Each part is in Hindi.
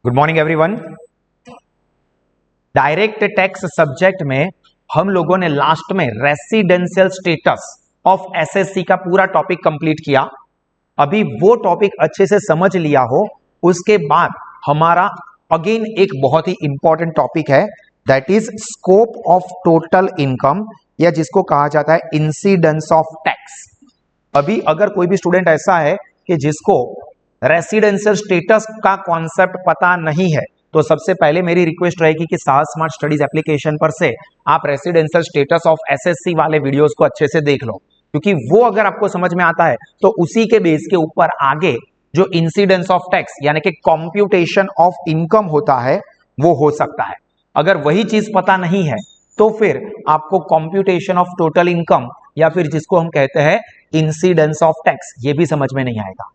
Good morning everyone. Direct tax subject में हम लोगों ने लास्ट में रेसिडेंशियल स्टेटस ऑफ एसएससी का पूरा टॉपिक कंप्लीट किया। अभी वो टॉपिक अच्छे से समझ लिया हो, उसके बाद हमारा अगेन एक बहुत ही इंपॉर्टेंट टॉपिक है, that is scope of total income, या जिसको कहा जाता है इंसिडेंस ऑफ टैक्स। अभी अगर कोई भी स्टूडेंट ऐसा है कि जिसको रेसिडेंशियल स्टेटस का कॉन्सेप्ट पता नहीं है, तो सबसे पहले मेरी रिक्वेस्ट रहेगी कि साहस स्मार्ट स्टडीज एप्लीकेशन पर से आप रेसिडेंशियल स्टेटस ऑफ एसएससी वाले वीडियोस को अच्छे से देख लो, क्योंकि वो अगर आपको समझ में आता है तो उसी के बेस के ऊपर आगे जो इंसिडेंस ऑफ टैक्स यानी कि कॉम्प्यूटेशन ऑफ इनकम होता है वो हो सकता है। अगर वही चीज पता नहीं है तो फिर आपको कॉम्प्यूटेशन ऑफ टोटल इनकम या फिर जिसको हम कहते हैं इंसिडेंस ऑफ टैक्स, ये भी समझ में नहीं आएगा।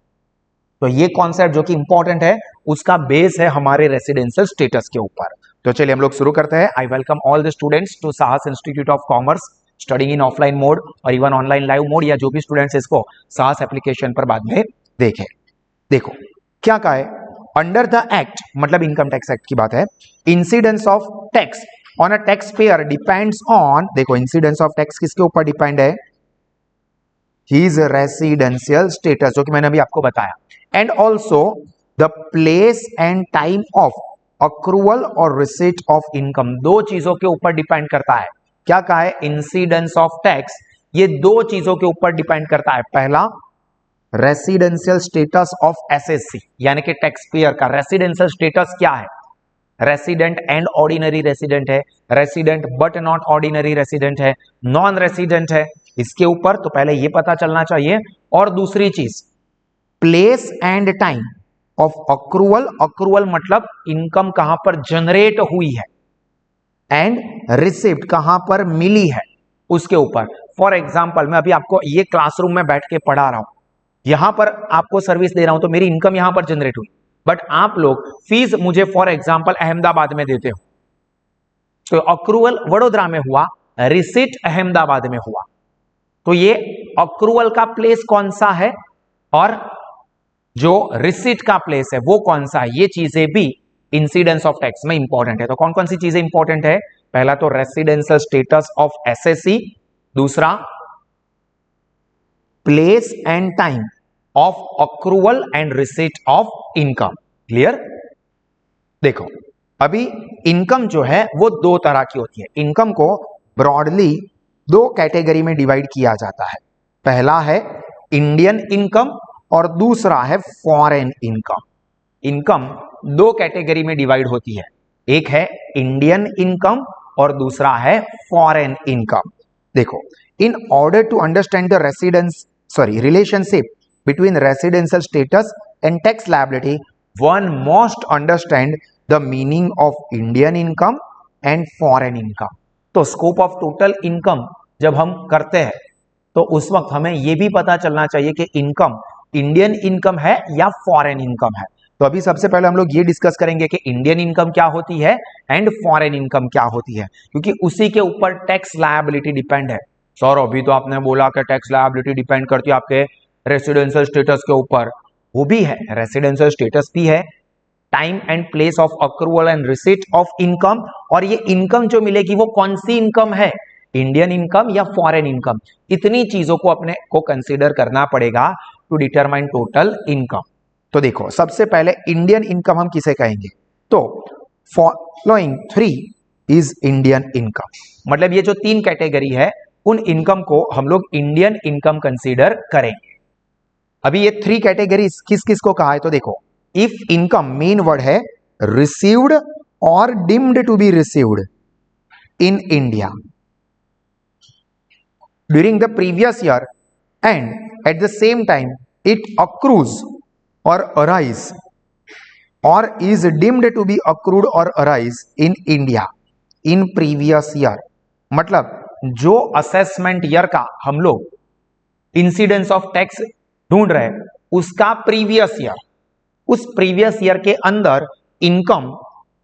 तो ये कॉन्सेप्ट जो कि इंपॉर्टेंट है, उसका बेस है हमारे रेसिडेंशियल स्टेटस के ऊपर। तो चलिए हम लोग शुरू करते हैं। I welcome all the students to Sahas institute of commerce, studying in offline mode और इवन ऑनलाइन लाइव मोड, या जो भी स्टूडेंट्स इसको साहस एप्लीकेशन पर बाद में देखें। देखो क्या कहा है, अंडर द एक्ट, मतलब इनकम टैक्स एक्ट की बात है, incidence of tax on a tax payer depends on, देखो इंसिडेंस ऑफ टैक्स किसके ऊपर डिपेंड है, हिज रेसिडेंशियल स्टेटस, जो कि मैंने अभी आपको बताया, and also the place and time of accrual और रिसीट ऑफ इनकम। दो चीजों के ऊपर डिपेंड करता है। क्या कहा है, इंसिडेंस ऑफ टैक्स ये दो चीजों के ऊपर डिपेंड करता है। पहला, रेसिडेंशियल स्टेटस ऑफ एसएससी, यानी कि टैक्स पेयर का रेसिडेंशियल स्टेटस क्या है, रेसिडेंट एंड ऑर्डिनरी रेसिडेंट है, resident but not ordinary resident है, नॉन रेसिडेंट है, इसके ऊपर तो पहले ये पता चलना चाहिए। और दूसरी चीज, place and time of accrual, accrual मतलब इनकम कहां पर जनरेट हुई है, एंड रिसिप्ट कहां पर मिली है, उसके ऊपर। फॉर एग्जाम्पल, मैं अभी आपको ये क्लासरूम में बैठ के पढ़ा रहा हूं, यहां पर आपको सर्विस दे रहा हूं, तो मेरी इनकम यहां पर जनरेट हुई, बट आप लोग फीस मुझे फॉर एग्जाम्पल अहमदाबाद में देते हो, तो अक्रूवल वडोदरा में हुआ, रिसिट अहमदाबाद में हुआ। तो ये अक्रूवल का प्लेस कौन सा है और जो रिसिट का प्लेस है वो कौन सा है, ये चीजें भी इंसिडेंस ऑफ टैक्स में इंपॉर्टेंट है। तो कौन कौन सी चीजें इंपॉर्टेंट है, पहला तो रेसिडेंशियल स्टेटस ऑफ एसएससी, दूसरा place and time of accrual and receipt of income. Clear? देखो अभी इनकम जो है वो दो तरह की होती है। इनकम को ब्रॉडली दो कैटेगरी में डिवाइड किया जाता है। पहला है इंडियन इनकम और दूसरा है फॉरेन इनकम। इनकम दो कैटेगरी में डिवाइड होती है, एक है इंडियन इनकम और दूसरा है फॉरेन इनकम। देखो, in order to understand the relationship between residential status and tax liability, one must understand the meaning of Indian income and foreign income. तो स्कोप ऑफ टोटल इनकम जब हम करते हैं तो उस वक्त हमें यह भी पता चलना चाहिए कि इनकम इंडियन इनकम है या फॉरेन इनकम है। तो अभी सबसे पहले हम लोग ये डिस्कस करेंगे कि इंडियन इनकम क्या होती है एंड फॉरेन इनकम क्या होती है, क्योंकि उसी के ऊपर टैक्स लायबिलिटी डिपेंड है। सर अभी तो आपने बोला कि टैक्स लायबिलिटी डिपेंड करती है आपके रेसिडेंशियल स्टेटस के ऊपर, वो भी है, रेसिडेंशियल स्टेटस भी है, time and place of accrual and receipt of income, और ये इनकम जो मिलेगी वो कौन सी इनकम है, इंडियन इनकम या फॉरेन इनकम। इतनी चीजों को अपने को कंसीडर करना पड़ेगा टू डिटरमाइन टोटल इनकम। तो देखो सबसे पहले इंडियन इनकम हम किसे कहेंगे, तो following three is Indian income, मतलब ये जो तीन कैटेगरी है उन इनकम को हम लोग इंडियन इनकम कंसीडर करेंगे। अभी ये थ्री कैटेगरीज किस किस को कहा है, तो देखो, इफ इनकम मेन वर्ड है रिसीव्ड और deemed to be received in India during the previous year and at the same time it accrues और अराइज और is deemed to be accrued और arise in India in previous year, मतलब जो असेसमेंट ईयर का हम लोग इंसिडेंस ऑफ टैक्स ढूंढ रहे हैं उसका प्रीवियस ईयर, उस प्रीवियस ईयर के अंदर इनकम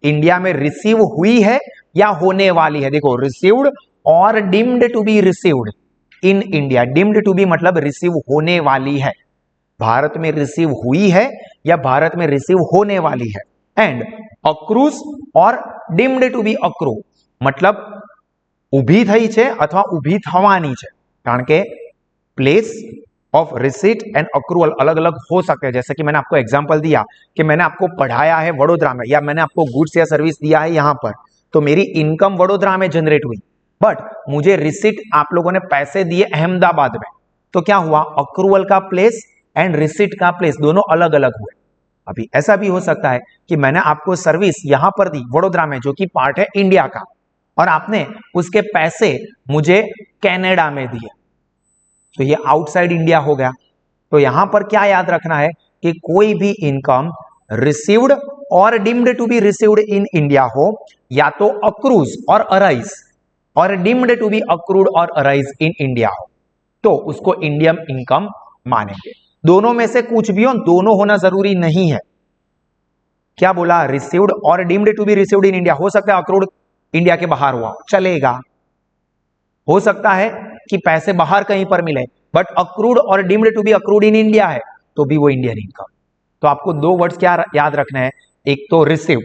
इंडिया में रिसीव हुई है या होने वाली है। देखो, रिसीव्ड और deemed to be received in India, deemed to be मतलब रिसीव होने वाली है, भारत में रिसीव हुई है या भारत में रिसीव होने वाली है। एंड अक्रूज और डीम्ड टू बी अक्रू मतलब ઊભી થઈ છે અથવા ઊભી થવાની છે, કારણ કે place of receipt and accrual अलग अलग हो सकते हैं। जैसे कि मैंने आपको एग्जांपल दिया कि मैंने आपको पढ़ाया है वडोदरा में, या मैंने आपको गुड्स या सर्विस दिया है यहां पर, तो मेरी इनकम वडोदरा में जनरेट हुई, बट मुझे रिसीट आप लोगों ने पैसे दिए अहमदाबाद में, तो क्या हुआ, अक्रूवल का प्लेस एंड रिसीट का प्लेस दोनों अलग अलग हुए। अभी ऐसा भी हो सकता है कि मैंने आपको सर्विस यहां पर दी वडोदरा में, जो कि पार्ट है इंडिया का, और आपने उसके पैसे मुझे कनाडा में दिए, तो ये आउटसाइड इंडिया हो गया। तो यहां पर क्या याद रखना है कि कोई भी इनकम रिसीव्ड और deemed to be received in India हो, या तो अक्रूज और अराइज, और डीम्ड टू बी अक्रूड और अराइज इन इंडिया हो, तो उसको इंडियन इनकम मानेंगे। दोनों में से कुछ भी हो, दोनों होना जरूरी नहीं है। क्या बोला, रिसीव्ड और deemed to be received in India, हो सकता है अक्रूड इंडिया के बाहर हुआ, चलेगा। हो सकता है कि पैसे बाहर कहीं पर मिले, बट अक्रूड और deemed to be accrued in India है, तो भी वो इंडियन इनकम। तो आपको दो वर्ड्स क्या याद रखना है, एक तो रिसीव्ड,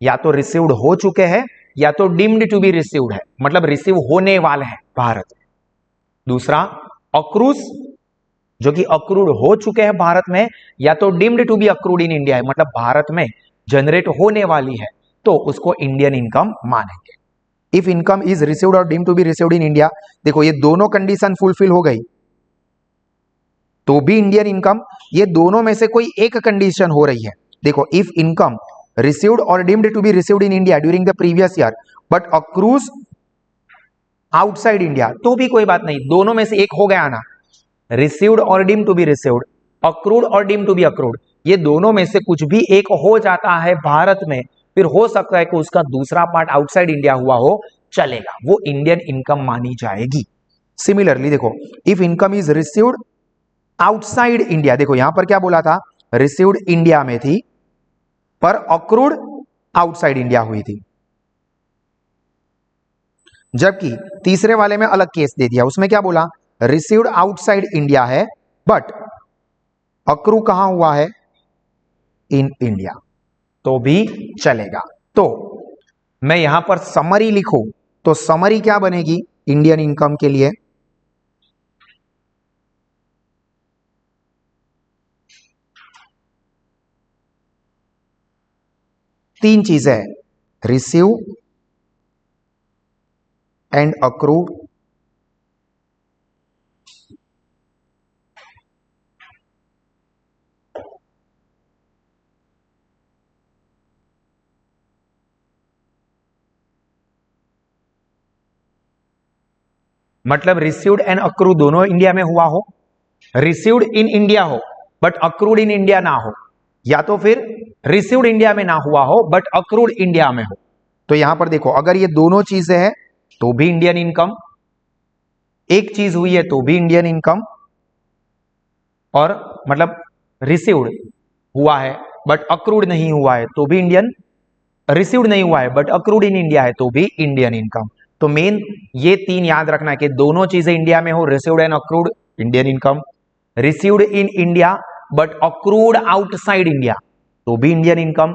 या तो रिसीव्ड हो चुके हैं, या तो डीम्ड टू बी रिसीव्ड है, मतलब रिसीव होने वाले हैं भारत में। दूसरा अक्रूज, जो कि अक्रूड हो चुके हैं भारत में, या तो deemed to be accrued in India है, मतलब भारत में जनरेट होने वाली है, तो उसको इंडियन इनकम मानेंगे। इफ इनकम इज रिसीव्ड और deemed to be received in India, देखो ये दोनों कंडीशन फुलफिल हो गई तो भी इंडियन इनकम। ये दोनों में से कोई एक कंडीशन हो रही है, देखो इफ इनकम रिसीव्ड और deemed to be received in India during the previous year but accrues outside India, तो भी कोई बात नहीं, दोनों में से एक हो गया ना, रिसीव्ड और deemed to be received, accrued और डीम्ड टू बी अक्रूड, ये दोनों में से कुछ भी एक हो जाता है भारत में, फिर हो सकता है कि उसका दूसरा पार्ट आउटसाइड इंडिया हुआ हो, चलेगा, वो इंडियन इनकम मानी जाएगी। सिमिलरली देखो if income is received outside India, देखो यहां पर क्या बोला था, रिसीव्ड इंडिया में थी पर अक्रूड आउटसाइड इंडिया हुई थी, जबकि तीसरे वाले में अलग केस दे दिया, उसमें क्या बोला, रिसीव्ड आउटसाइड इंडिया है बट अक्रू कहां हुआ है, इन इंडिया, तो भी चलेगा। तो मैं यहां पर समरी लिखूं तो समरी क्या बनेगी इंडियन इनकम के लिए, तीन चीजें है, रिसीव एंड अक्रू, मतलब रिसीव्ड एंड अक्रू दोनों इंडिया में हुआ हो, रिसीव्ड इन इंडिया हो बट अक्रूड इन इंडिया ना हो, या तो फिर रिसीव्ड इंडिया में ना हुआ हो बट अक्रूड इंडिया में हो। तो यहां पर देखो अगर ये दोनों चीजें हैं तो भी इंडियन इनकम, एक चीज हुई है तो भी इंडियन इनकम, और मतलब रिसीव्ड हुआ है बट अक्रूड नहीं हुआ है तो भी इंडियन, रिसीव्ड नहीं हुआ है बट अक्रूड इन इंडिया है तो भी इंडियन इनकम। तो मेन ये तीन याद रखना है कि दोनों चीजें इंडिया में हो, received and accrued, Indian income, received in India but accrued outside India, तो भी Indian income,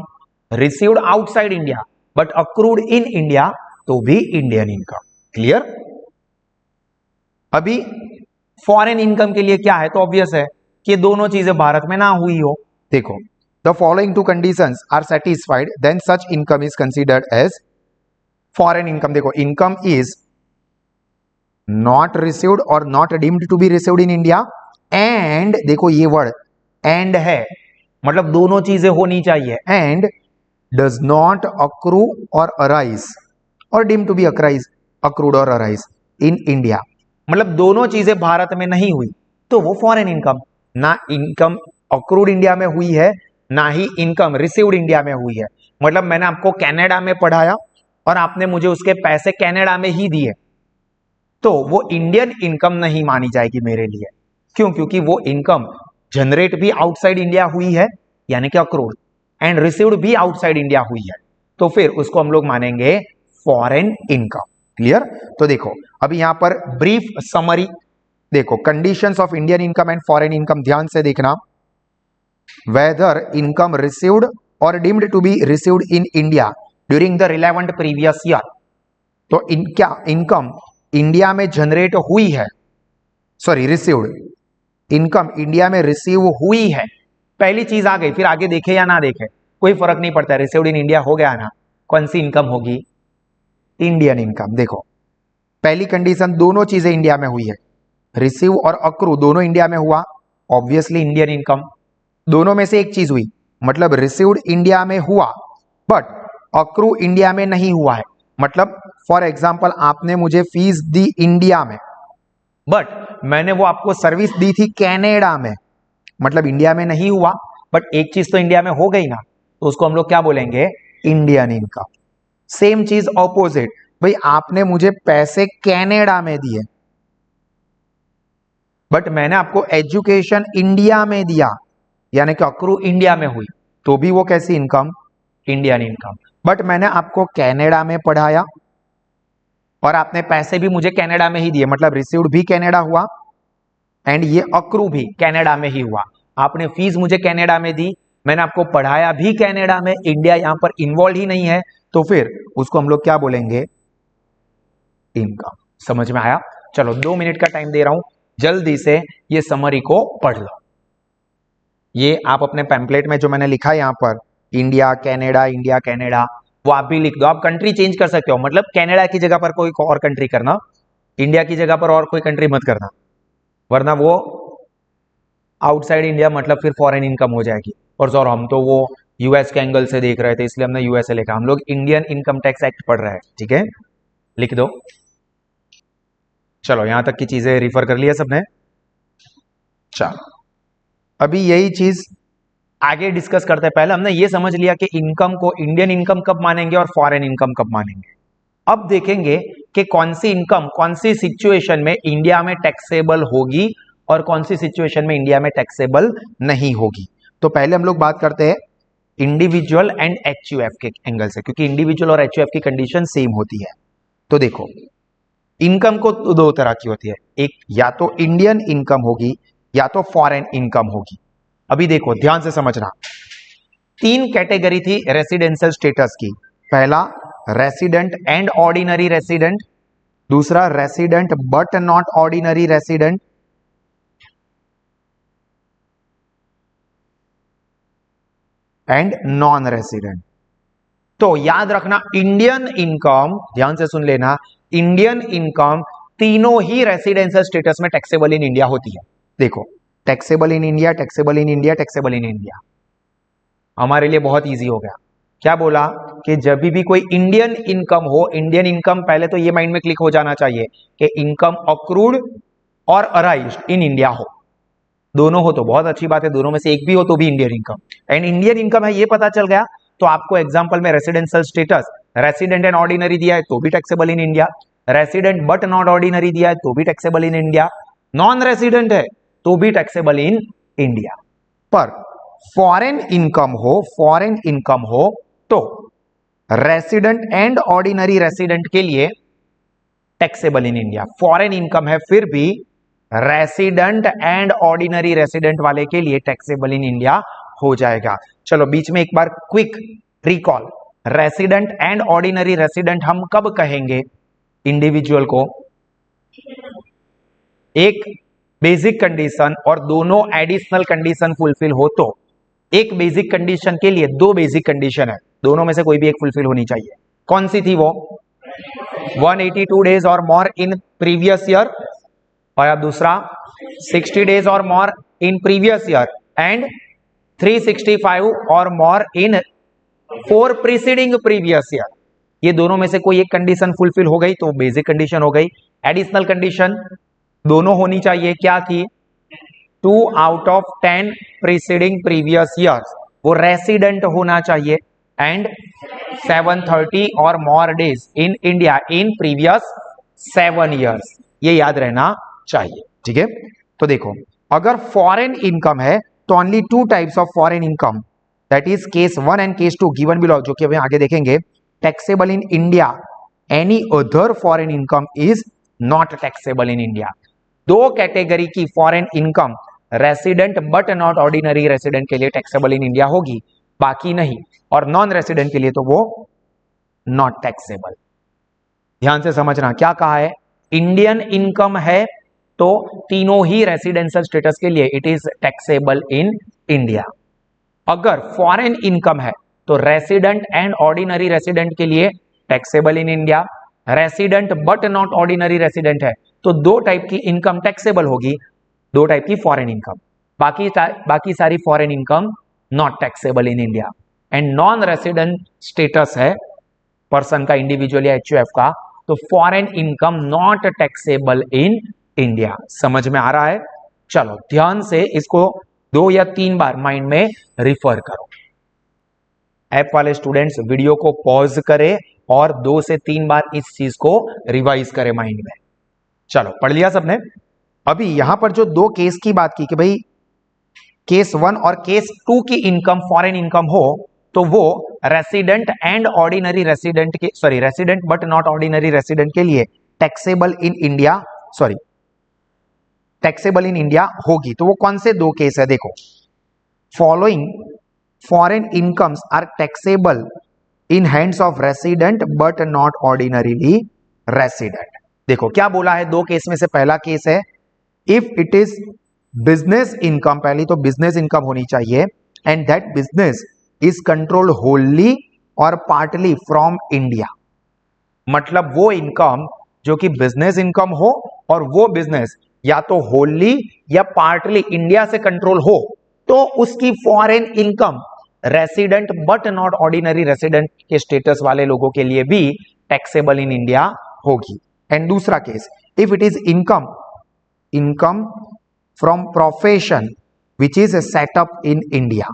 received outside India but accrued in India, तो भी इंडियन इनकम। क्लियर। अभी फॉरेन इनकम के लिए क्या है, तो ऑब्वियस है कि दोनों चीजें भारत में ना हुई हो। देखो the following two conditions are satisfied then such income is considered as foreign income. देखो इनकम इज नॉट रिसीव्ड और not deemed to be received in India, and देखो ये वर्ड एंड है, मतलब दोनों चीजें होनी चाहिए, एंड डज नॉट अक्रू और अराइज और डीम्ड टू बी अक्राइज, अक्रूड और अराइज इन इंडिया, मतलब दोनों चीजें भारत में नहीं हुई तो वो फॉरेन इनकम। ना इनकम अक्रूड इंडिया में हुई है, ना ही इनकम रिसीव्ड इंडिया में हुई है, मतलब मैंने आपको कनाडा में पढ़ाया और आपने मुझे उसके पैसे कनाडा में ही दिए, तो वो इंडियन इनकम नहीं मानी जाएगी मेरे लिए। क्यों? क्योंकि वो इनकम जनरेट भी आउटसाइड इंडिया हुई है यानी कि अक्रूड, एंड रिसीव्ड भी आउटसाइड इंडिया हुई है, तो फिर उसको हम लोग मानेंगे फॉरेन इनकम। क्लियर। तो देखो अभी यहां पर ब्रीफ समरी देखो, conditions of Indian income and foreign income ध्यान से देखना। वेदर इनकम रिसीव्ड और deemed to be received in India during the relevant previous year. तो क्या इनकम इंडिया में जनरेट हुई है, सॉरी रिसीव्ड, इनकम इंडिया में रिसीव हुई है, पहली चीज आ गई। फिर आगे देखे या ना देखे कोई फर्क नहीं पड़ता, रिसीव्ड इन इंडिया हो गया ना, कौन सी इनकम होगी, इंडियन इनकम। देखो पहली कंडीशन, दोनों चीजें इंडिया में हुई है, रिसीव और अक्रू दोनों इंडिया में हुआ, ऑब्वियसली इंडियन इनकम। दोनों में से एक चीज हुई, मतलब रिसीव्ड इंडिया में हुआ बट अक्रू इंडिया में नहीं हुआ है। मतलब फॉर एग्जाम्पल आपने मुझे फीस दी इंडिया में बट मैंने वो आपको सर्विस दी थी कनाडा में, मतलब इंडिया में नहीं हुआ बट एक चीज तो इंडिया में हो गई ना, तो उसको हम लोग क्या बोलेंगे, इंडियन इनकम। सेम चीज ऑपोजिट, भाई आपने मुझे पैसे कनाडा में दिए बट मैंने आपको एजुकेशन इंडिया में दिया, यानी कि अक्रू इंडिया में हुई, तो भी वो कैसी इनकम, इंडियन इनकम। बट मैंने आपको कनाडा में पढ़ाया और आपने पैसे भी मुझे कनाडा में ही दिए, मतलब रिसीव्ड भी कनाडा हुआ एंड ये अक्रू भी कनाडा में ही हुआ। आपने फीस मुझे कनाडा में दी, मैंने आपको पढ़ाया भी कनाडा में, इंडिया यहां पर इन्वॉल्व ही नहीं है, तो फिर उसको हम लोग क्या बोलेंगे, इनकम। समझ में आया? चलो 2 मिनट का टाइम दे रहा हूं, जल्दी से ये समरी को पढ़ लो। ये आप अपने पैम्पलेट में जो मैंने लिखा है यहां पर, इंडिया कनाडा, इंडिया कनाडा, वो आप भी लिख दो। आप कंट्री चेंज कर सकते हो, मतलब कनाडा की जगह पर कोई और कंट्री करना, इंडिया की जगह पर और कोई कंट्री मत करना, वरना वो आउटसाइड इंडिया मतलब फिर फॉरेन इनकम हो जाएगी। और सर हम तो वो यूएस के एंगल से देख रहे थे इसलिए हमने यूएसए लिखा, हम लोग इंडियन इनकम टैक्स एक्ट पढ़ रहे हैं, ठीक है, लिख दो। चलो यहां तक की चीजें रिफर कर लिया सबने। चलो अभी यही चीज आगे डिस्कस करते हैं। पहले हमने ये समझ लिया कि इनकम को इंडियन इनकम कब मानेंगे और फॉरेन इनकम कब मानेंगे। अब देखेंगे कि कौन सी इनकम कौन सी सिचुएशन में इंडिया में टैक्सेबल होगी और कौन सी सिचुएशन में इंडिया में टैक्सेबल नहीं होगी। तो पहले हम लोग बात करते हैं इंडिविजुअल एंड एचयूएफ के एंगल से, क्योंकि इंडिविजुअल और एचयूएफ की कंडीशन सेम होती है। तो देखो इनकम को दो तरह की होती है, एक या तो इंडियन इनकम होगी या तो फॉरेन इनकम होगी। अभी देखो ध्यान से समझना, 3 कैटेगरी थी रेसिडेंशियल स्टेटस की। पहला रेसिडेंट एंड ऑर्डिनरी रेसिडेंट, दूसरा resident but not ordinary resident, and non resident. तो याद रखना इंडियन इनकम, ध्यान से सुन लेना, इंडियन इनकम तीनों ही रेसिडेंशियल स्टेटस में टैक्सेबल इन इंडिया होती है। देखो taxable in India, taxable in India, taxable in India, हमारे लिए बहुत इजी हो गया। क्या बोला कि जब भी कोई इंडियन इनकम हो, इंडियन इनकम पहले तो ये माइंड में क्लिक हो जाना चाहिए कि इनकम अक्रूड और अराइज्ड इन इंडिया हो, दोनों हो तो बहुत अच्छी बात है, दोनों में से एक भी हो तो भी Indian income. And Indian income है ये पता चल गया, तो आपको एग्जांपल में residential status resident and ordinary दिया है तो भी taxable in India, resident but not ordinary दिया है तो भी taxable in India, non resident है तो भी टैक्सेबल इन इंडिया। पर फॉरेन इनकम हो तो रेसिडेंट एंड ऑर्डिनरी रेसिडेंट के लिए taxable in India, foreign income है फिर भी रेसिडेंट एंड ऑर्डिनरी रेसिडेंट वाले के लिए टैक्सेबल इन इंडिया हो जाएगा। चलो बीच में एक बार quick recall, resident and ordinary resident हम कब कहेंगे इंडिविजुअल को, एक बेसिक कंडीशन और दोनों एडिशनल कंडीशन फुलफिल हो तो। एक बेसिक कंडीशन के लिए 2 बेसिक कंडीशन है, दोनों में से कोई भी एक फुलफिल होनी चाहिए। कौन सी थी वो, 182 डेज और मोर इन प्रीवियस ईयर, और दूसरा 60 डेज और मोर इन प्रीवियस ईयर एंड 365 और मोर इन 4 प्रीसीडिंग प्रीवियस ईयर। ये दोनों में से कोई एक कंडीशन फुलफिल हो गई तो बेसिक कंडीशन हो गई। एडिशनल कंडीशन दोनों होनी चाहिए, क्या थी, 2 out of 10 preceding previous years, वो रेसिडेंट होना चाहिए, एंड 730 और more days in India in previous 7 years, ये याद रहना चाहिए, ठीक है। तो देखो अगर फॉरेन इनकम है तो only 2 types of foreign income, that is case 1 and case 2 given below, जो कि अभी आगे देखेंगे। Taxable in India, any other foreign income is not taxable in India. 2 category की foreign income resident but not ordinary resident के लिए टैक्सेबल इन इंडिया होगी, बाकी नहीं, और नॉन रेसिडेंट के लिए तो वो नॉट टैक्सेबल। ध्यान से समझना क्या कहा है, इंडियन इनकम है तो तीनों ही रेसिडेंशियल स्टेटस के लिए it is taxable in India. अगर फॉरेन इनकम है तो रेसिडेंट एंड ऑर्डिनरी रेसिडेंट के लिए taxable in India. Resident but not ordinary resident है तो दो टाइप की इनकम टैक्सेबल होगी, दो टाइप की फॉरेन इनकम, बाकी सारी foreign income not taxable in India. And non resident status है पर्सन का, इंडिविजुअल या एचयूएफ का, तो foreign income not taxable in India. समझ में आ रहा है? चलो ध्यान से इसको 2 या 3 बार माइंड में रिफर करो। ऐप वाले स्टूडेंट्स वीडियो को पॉज करें और 2 से 3 बार इस चीज को रिवाइज करें माइंड में। चलो पढ़ लिया सबने? अभी यहां पर जो 2 केस की बात की कि भाई केस 1 और केस 2 की इनकम फॉरेन इनकम हो तो वो रेसिडेंट एंड ऑर्डिनरी रेसिडेंट के, sorry resident but not ordinary resident के लिए taxable in India, sorry taxable in India होगी। तो वो कौन से 2 केस है? देखो, following foreign incomes are taxable in hands of resident but not ordinarily resident. देखो क्या बोला है 2 केस में से पहला केस है if it is business income, पहली तो बिजनेस इनकम होनी चाहिए, and that business is controlled Holi और पार्टली फ्रॉम इंडिया। मतलब वो इनकम जो कि बिजनेस इनकम हो और वो बिजनेस या तो होली या पार्टली इंडिया से कंट्रोल हो, तो उसकी foreign income resident but not ordinary resident के स्टेटस वाले लोगों के लिए भी टैक्सेबल इन इंडिया होगी। एंड दूसरा case, if it is income from profession which is setup in India.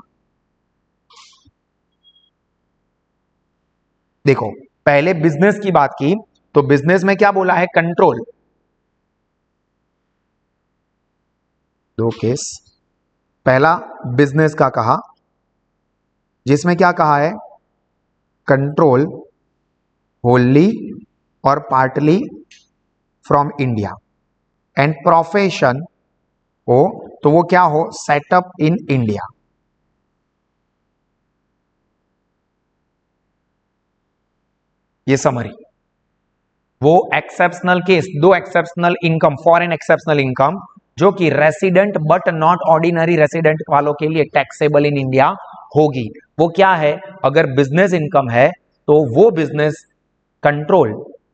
देखो पहले बिजनेस की बात की तो बिजनेस में क्या बोला है? कंट्रोल। 2 केस, पहला बिजनेस का कहा जिसमें क्या कहा है? कंट्रोल होली और partly from India. And profession हो तो वो क्या हो? Setup in India. ये समरी। वो exceptional case, 2 exceptional income, foreign exceptional income जो कि resident but not ordinary resident वालों के लिए टैक्सेबल इन इंडिया होगी। वो क्या है? अगर बिजनेस इनकम है तो वो बिजनेस कंट्रोल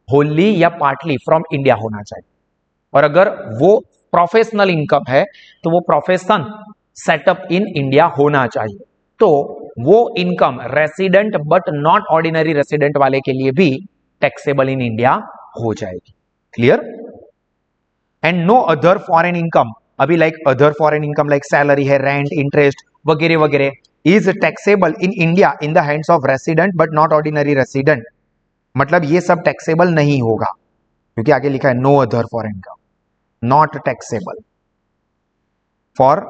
होली या पार्टली फ्रॉम इंडिया होना चाहिए, और अगर वो प्रोफेशनल इनकम है तो वो प्रोफेशन सेटअप इन इंडिया होना चाहिए। तो वो income resident but not ordinary resident वाले के लिए भी टैक्सेबल इन इंडिया हो जाएगी। Clear? And no other foreign income, अभी like other foreign income like salary है, रेंट, इंटरेस्ट वगैरह वगैरह, is taxable in India in the hands of resident but not ordinary resident. मतलब ये सब टैक्सेबल नहीं होगा क्योंकि आगे लिखा है no other foreign income not taxable for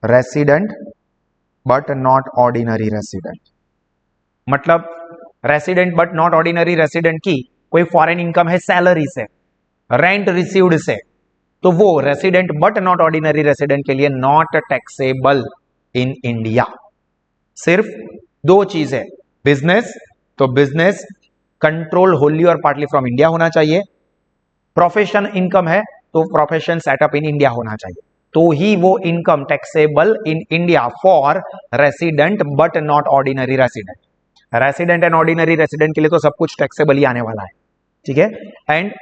resident but not ordinary resident. मतलब resident but not ordinary resident की कोई फॉरेन इनकम है सैलरी से, रेंट रिसीव्ड से, तो वो resident but not ordinary resident के लिए नॉट टैक्सेबल इन इंडिया। सिर्फ 2 चीज है, बिजनेस तो बिजनेस कंट्रोल होली और पार्टली फ्रॉम इंडिया होना चाहिए, प्रोफेशन इनकम है तो प्रोफेशन सेटअप इन इंडिया होना चाहिए, तो ही वो income taxable in India for resident but not ordinary resident. Resident and ordinary resident के लिए तो सब कुछ टैक्सेबल ही आने वाला है, ठीक है। एंड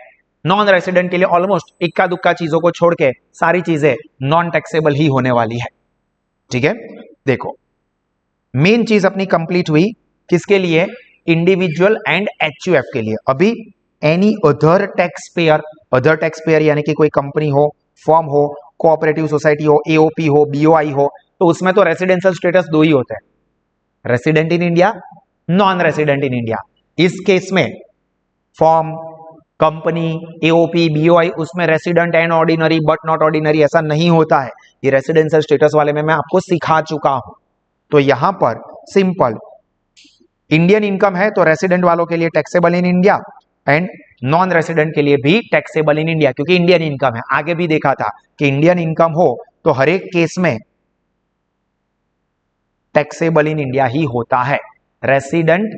नॉन रेसिडेंट के लिए ऑलमोस्ट इक्का दुक्का चीजों को छोड़ के सारी चीजें नॉन टैक्सेबल ही होने वाली है, ठीक है। देखो मेन चीज अपनी कंप्लीट हुई किसके लिए? इंडिविजुअल एंड एचयूएफ के लिए। अभी एनी अदर टैक्स पेयर यानी कि कोई कंपनी हो, फर्म हो, कोऑपरेटिव सोसाइटी हो, एओपी हो, बीओआई हो, तो उसमें तो रेसिडेंशियल स्टेटस 2 ही होते हैं, resident in India, non resident in India. इस केस में फर्म, कंपनी, एओपी, बीओआई, उसमें resident and ordinary but not ordinary ऐसा नहीं होता है। ये रेसिडेंशियल स्टेटस वाले में मैं आपको सिखा चुका हूं। तो यहां पर सिंपल इंडियन इनकम है तो रेसिडेंट वालों के लिए taxable in India and non resident के लिए भी टैक्सेबल इन इंडिया, क्योंकि इंडियन इनकम है। आगे भी देखा था कि इंडियन इनकम हो तो हर एक केस में टैक्सेबल इन इंडिया ही होता है, रेसिडेंट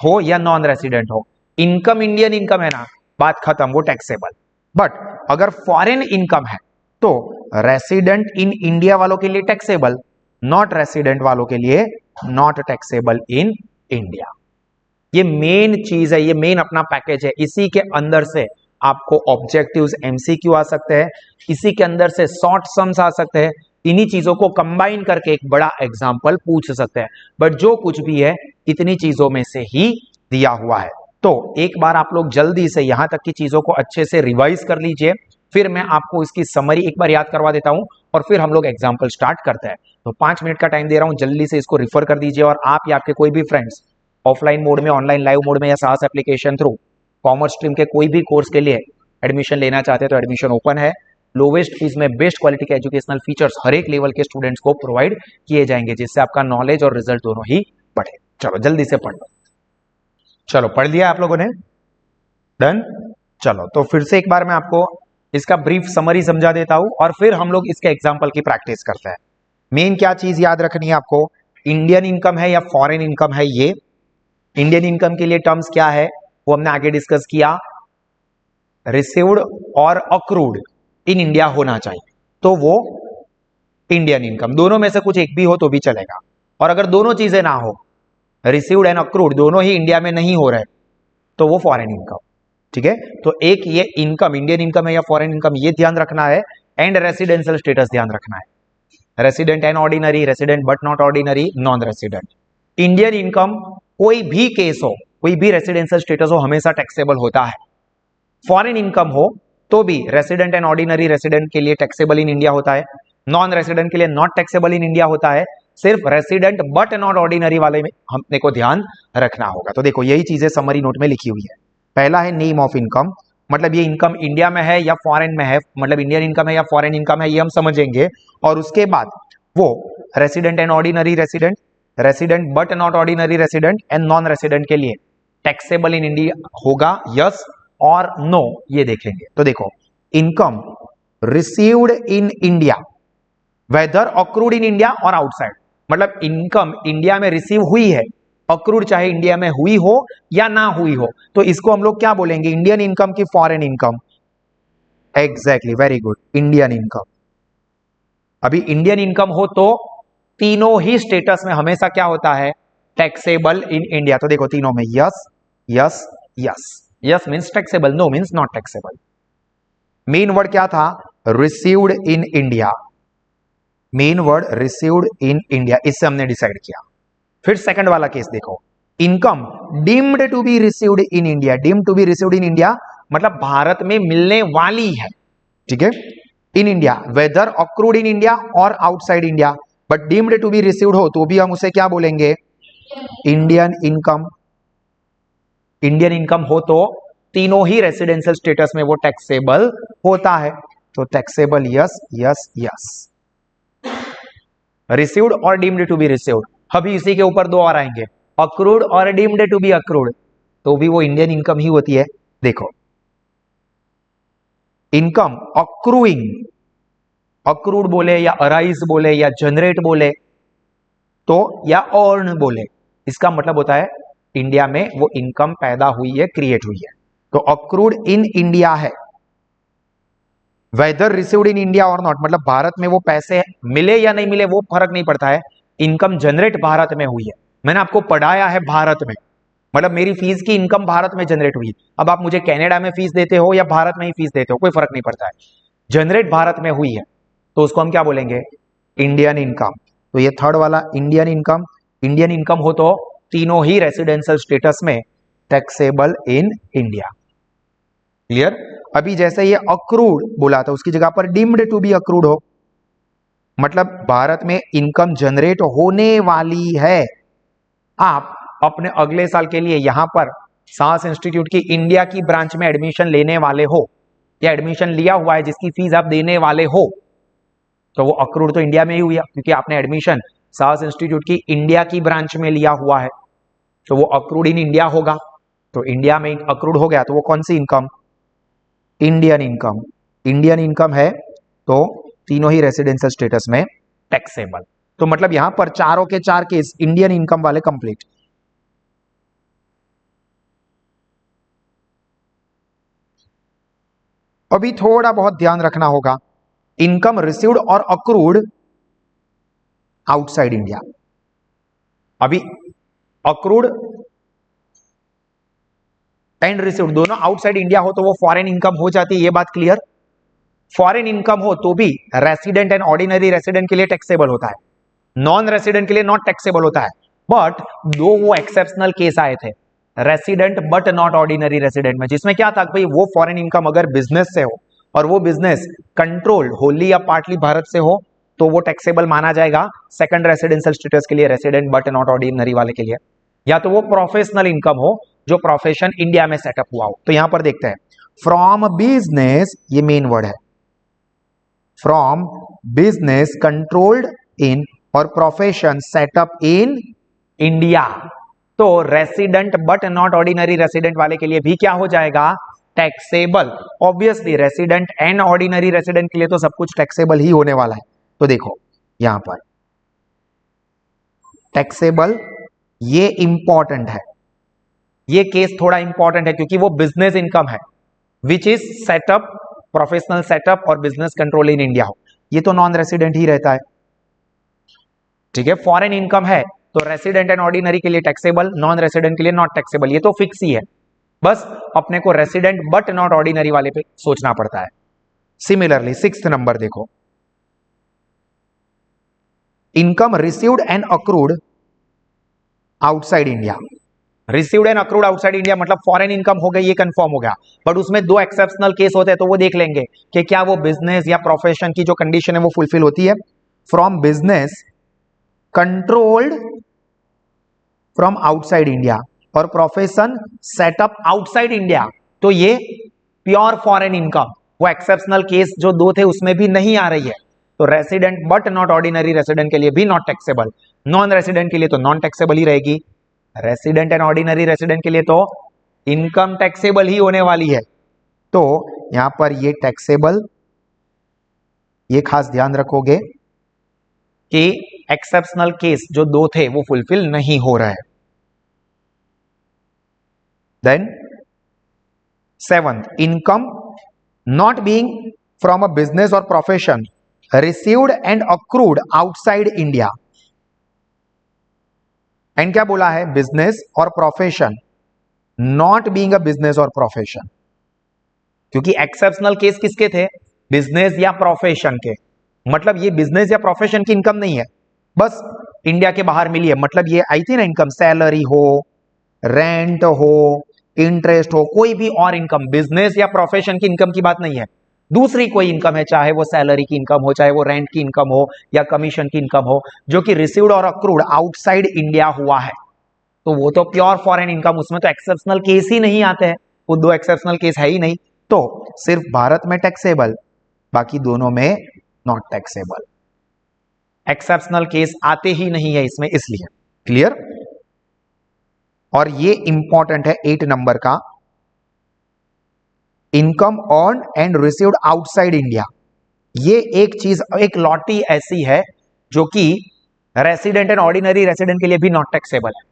हो या नॉन रेसिडेंट हो। इनकम इंडियन इनकम है ना, बात खत्म, वो टैक्सेबल। बट अगर फॉरेन इनकम है तो रेसिडेंट इन इंडिया वालों के लिए टैक्सेबल, नॉट रेसिडेंट वालों के लिए नॉट टैक्सेबल इन इंडिया। ये मेन चीज है, ये मेन अपना पैकेज है। इसी के अंदर से आपको ऑब्जेक्टिव्स एमसीक्यू आ सकते हैं, इसी के अंदर से शॉर्ट सम्स आ सकते हैं, इन्हीं चीजों को कंबाइन करके एक बड़ा एग्जाम्पल पूछ सकते हैं। बट जो कुछ भी है इतनी चीजों में से ही दिया हुआ है। तो एक बार आप लोग जल्दी से यहां तक की चीजों को अच्छे से रिवाइज कर लीजिए, फिर मैं आपको इसकी समरी एक बार याद करवा देता हूं और फिर हम लोग एग्जाम्पल स्टार्ट करते हैं। तो 5 मिनट का टाइम दे रहा हूं, जल्दी से इसको रिफर कर दीजिए। और आप या आपके कोई भी फ्रेंड्स ऑफलाइन मोड में, ऑनलाइन लाइव मोड में या साहस एप्लीकेशन थ्रू कॉमर्स स्ट्रीम के कोई भी कोर्स के लिए एडमिशन लेना चाहते हैं तो एडमिशन ओपन है। लोवेस्ट फीस में बेस्ट क्वालिटी के एजुकेशनल फीचर्स हर एक लेवल के स्टूडेंट्स को प्रोवाइड किए जाएंगे, जिससे आपका नॉलेज और रिजल्ट दोनों ही बढ़े। चलो जल्दी से पढ़ लो। चलो पढ़ लिया आप लोगों ने? डन। चलो तो फिर से एक बार मैं आपको इसका ब्रीफ समरी समझा देता हूं और फिर हम लोग इसके एग्जाम्पल की प्रैक्टिस करते हैं। मेन क्या चीज याद रखनी है आपको, इंडियन इनकम है या फॉरेन इनकम है। ये इंडियन इनकम के लिए टर्म्स क्या है वो हमने आगे डिस्कस किया, रिसीव्ड और अक्रूड इन इंडिया होना चाहिए, तो वो इंडियन इनकम। दोनों में से कुछ एक भी हो तो भी चलेगा। और अगर दोनों चीजें ना हो, रिसीव्ड एंड अक्रूड दोनों ही इंडिया में नहीं हो रहे, तो वो फॉरेन इनकम। ठीक है, तो एक ये इनकम इंडियन इनकम है या फॉरेन इनकम, ये ध्यान रखना है। एंड रेसिडेंशियल स्टेटस ध्यान रखना है, resident and ordinary, resident but not ordinary, non resident. Indian income कोई भी केस हो, कोई भी रेसिडेंशियल स्टेटस हो, हमेशा टैक्सेबल होता है। फॉरेन इनकम हो तो भी रेसिडेंट एंड ऑर्डिनरी, रेसिडेंट के लिए टैक्सेबल इन इंडिया होता है, नॉन रेसिडेंट के लिए नॉट टैक्सेबल इन इंडिया होता है। सिर्फ रेसिडेंट बट नॉट ऑर्डिनरी वाले में हमने को ध्यान रखना होगा। तो देखो यही चीजें समरी नोट में लिखी हुई है। पहला है नेम ऑफ इनकम, मतलब ये इनकम इंडिया में है या फॉरेन में है, मतलब इंडियन इनकम है या फॉरेन इनकम है, ये हम समझेंगे। और उसके बाद वो resident and ordinary resident, resident but not ordinary resident and non resident के लिए टैक्सेबल इन इंडिया होगा, यस और नो, ये देखेंगे। तो देखो income received in India whether accrued in India और आउटसाइड, मतलब इनकम इंडिया में रिसीव हुई है, अक्रूड चाहे इंडिया में हुई हो या ना हुई हो, तो इसको हम लोग क्या बोलेंगे, इंडियन इनकम की foreign income. Exactly, very good, Indian income. अभी इंडियन इनकम हो तो तीनों ही स्टेटस में हमेशा क्या होता है, टैक्सेबल इन इंडिया। तो देखो तीनों में yes yes yes, yes means taxable, no means not taxable. Main word क्या था, received in India, main word received in India, इससे हमने डिसाइड किया। फिर सेकंड वाला केस देखो, income deemed to be received in India, deemed to be received in India मतलब भारत में मिलने वाली है, ठीक है, in India, whether accrued in India और outside India. But deemed to be received हो तो भी हम उसे क्या बोलेंगे, इंडियन इनकम। इंडियन इनकम हो तो तीनों ही रेसिडेंशियल स्टेटस में वो टैक्सेबल होता है, तो taxable yes yes yes. Received और डीम्ड टू बी रिसीव्ड, अभी इसी के ऊपर दो और आएंगे, अक्रूड और डीम्ड टू बी अक्रूड, तो भी वो इंडियन इनकम ही होती है। देखो इनकम अक्रूइंग, अक्रूड बोले या अराइज बोले या जनरेट बोले तो, या अर्न बोले, इसका मतलब होता है इंडिया में वो इनकम पैदा हुई है, क्रिएट हुई है, तो अक्रूड इन इंडिया है। वेदर रिसीव्ड इन इंडिया और नॉट, मतलब भारत में वो पैसे मिले या नहीं मिले वो फर्क नहीं पड़ता है, इनकम जनरेट भारत में हुई है। मैंने आपको पढ़ाया है भारत में, मतलब मेरी फीस की इनकम भारत में जनरेट हुई। अब आप मुझे कनाडा में फीस देते हो या भारत में ही फीस देते हो, कोई फर्क नहीं पड़ता है, जनरेट भारत में हुई है, तो उसको हम क्या बोलेंगे, इंडियन इनकम। तो ये थर्ड वाला इंडियन इनकम, इंडियन इनकम हो तो तीनों ही रेसिडेंशियल स्टेटस में टैक्सेबल इन इंडिया। क्लियर? अभी जैसे ये अक्रूड बोला था उसकी जगह पर डीम्ड टू बी अक्रूड हो, मतलब भारत में इनकम जनरेट होने वाली है। आप अपने अगले साल के लिए यहां पर साहस इंस्टीट्यूट की इंडिया की ब्रांच में एडमिशन लेने वाले हो या एडमिशन लिया हुआ है जिसकी फीस आप देने वाले हो, तो वो अक्रूड तो इंडिया में ही हुआ क्योंकि आपने एडमिशन साहस इंस्टीट्यूट की इंडिया की ब्रांच में लिया हुआ है, तो वो अक्रूड इन इंडिया होगा। तो इंडिया में अक्रूड हो गया तो वो कौन सी income, Indian income. Indian income है तो तीनों ही रेसिडेंशियल स्टेटस में टैक्सेबल। तो मतलब यहां पर चारों के चार केस इंडियन इनकम वाले कंप्लीट। अभी थोड़ा बहुत ध्यान रखना होगा, इनकम रिसीव्ड और अक्रूड आउटसाइड इंडिया। अभी अक्रूड एंड रिसीव्ड दोनों आउटसाइड इंडिया हो तो वो फॉरेन इनकम हो जाती है, ये बात क्लियर। फॉरेन इनकम हो तो भी रेसिडेंट एंड ऑर्डिनरी रेसिडेंट के लिए टैक्सेबल होता है, नॉन रेसिडेंट के लिए नॉट टैक्सेबल होता है। बट दो वो एक्सेप्शनल केस आए थे, resident but not ordinary resident में, जिसमें क्या था भाई, वो फॉरेन इनकम अगर बिजनेस से हो और वो बिजनेस कंट्रोल्ड होली या पार्टली भारत से हो तो वो टैक्सेबल माना जाएगा सेकंड रेसिडेंशियल स्टेटस के लिए, रेसिडेंट बट नॉट ऑर्डिनरी वाले के लिए। या तो वो प्रोफेशनल इनकम हो जो प्रोफेशन इंडिया में सेटअप हुआ हो। तो यहां पर देखते हैं, फ्रॉम बिजनेस, ये मेन वर्ड है, फ्रॉम बिजनेस कंट्रोल्ड इन और प्रोफेशन सेटअप इन इंडिया। तो resident but not ordinary resident वाले के लिए भी क्या हो जाएगा, taxable. Obviously resident and ordinary resident के लिए तो सब कुछ टैक्सेबल ही होने वाला है। तो देखो यहां पर टैक्सेबल, ये इंपॉर्टेंट है, ये केस थोड़ा इंपॉर्टेंट है क्योंकि वो बिजनेस इनकम है which is setup, professional setup और बिजनेस कंट्रोल इन इंडिया हो, ये तो नॉन रेसिडेंट ही रहता है। ठीक है, फॉरेन इनकम है तो रेसिडेंट एंड ऑर्डिनरी के लिए टैक्सेबल, नॉन रेसिडेंट के लिए नॉट टैक्सेबल, ये तो फिक्स ही है। बस अपने को रेसिडेंट बट नॉट ऑर्डिनरी वाले पे सोचना पड़ता है। सिमिलरली 6th नंबर देखो, income received and accrued outside India. Received and accrued outside India मतलब फॉरेन इनकम हो गई, ये कंफर्म हो गया। बट उसमें दो एक्सेप्शनल केस होते हैं तो वो देख लेंगे कि क्या वो बिजनेस या प्रोफेशन की जो कंडीशन है वो फुलफिल होती है। From business controlled from outside India और प्रोफेशन सेटअप आउटसाइड इंडिया, तो ये प्योर फॉरेन इनकम, वो एक्सेप्शनल केस जो दो थे उसमें भी नहीं आ रही है। तो resident but not ordinary resident के लिए भी नॉट टैक्सेबल, नॉन रेसिडेंट के लिए तो नॉन टैक्सेबल ही रहेगी। रेसिडेंट एंड ऑर्डिनरी रेसिडेंट के लिए तो इनकम टैक्सेबल ही होने वाली है। तो यहां पर ये टैक्सेबल, ये खास ध्यान रखोगे कि एक्सेप्शनल केस जो दो थे वो फुलफिल नहीं हो रहा है। Then 7th, income not being from a business और profession received and accrued outside India. And क्या बोला है, बिजनेस और profession, not being a business और प्रोफेशन, क्योंकि एक्सेप्शनल केस किसके थे, बिजनेस या प्रोफेशन के। मतलब ये बिजनेस या प्रोफेशन की इनकम नहीं है, बस इंडिया के बाहर मिली है। मतलब ये आई थी ना इनकम, सैलरी हो, रेंट हो, इंटरेस्ट हो, कोई भी और इनकम, बिजनेस या प्रोफेशन की इनकम की बात नहीं है। दूसरी कोई इनकम है, चाहे वो सैलरी की इनकम हो, चाहे वो रेंट की इनकम हो या कमीशन की इनकम हो, जो कि रिसीव्ड और अक्रूड आउटसाइड इंडिया हुआ है, तो वो तो प्योर फॉरेन इनकम, उसमें तो एक्सेप्शनल केस ही नहीं आते हैं, वो दो एक्सेप्शनल केस है ही नहीं। तो सिर्फ भारत में टैक्सेबल, बाकी दोनों में नॉट टैक्सेबल, एक्सेप्शनल केस आते ही नहीं है इसमें, इसलिए। क्लियर। और ये इंपॉर्टेंट है 8 नंबर का, income earn and received outside India. ये एक चीज, एक लॉटी ऐसी है जो कि रेसिडेंट एंड ऑर्डिनरी रेसिडेंट के लिए भी नॉट टैक्सेबल है।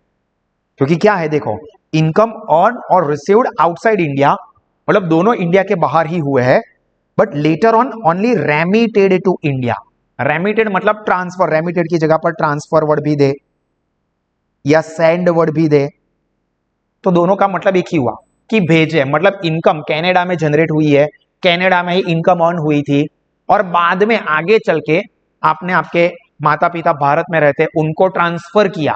क्योंकि क्या है देखो, इनकम अर्न और रिसीव्ड आउटसाइड इंडिया मतलब दोनों इंडिया के बाहर ही हुए हैं, but later on only remitted to India. Remitted मतलब ट्रांसफर, रेमिटेड की जगह पर ट्रांसफर वर्ड भी दे या सेंड वर्ड भी दे, तो दोनों का मतलब एक ही हुआ कि भेजे। मतलब इनकम कनाडा में जनरेट हुई है, कनाडा में ही इनकम अर्न हुई थी, और बाद में आगे चल के आपने आपके माता पिता भारत में रहते, उनको ट्रांसफर किया,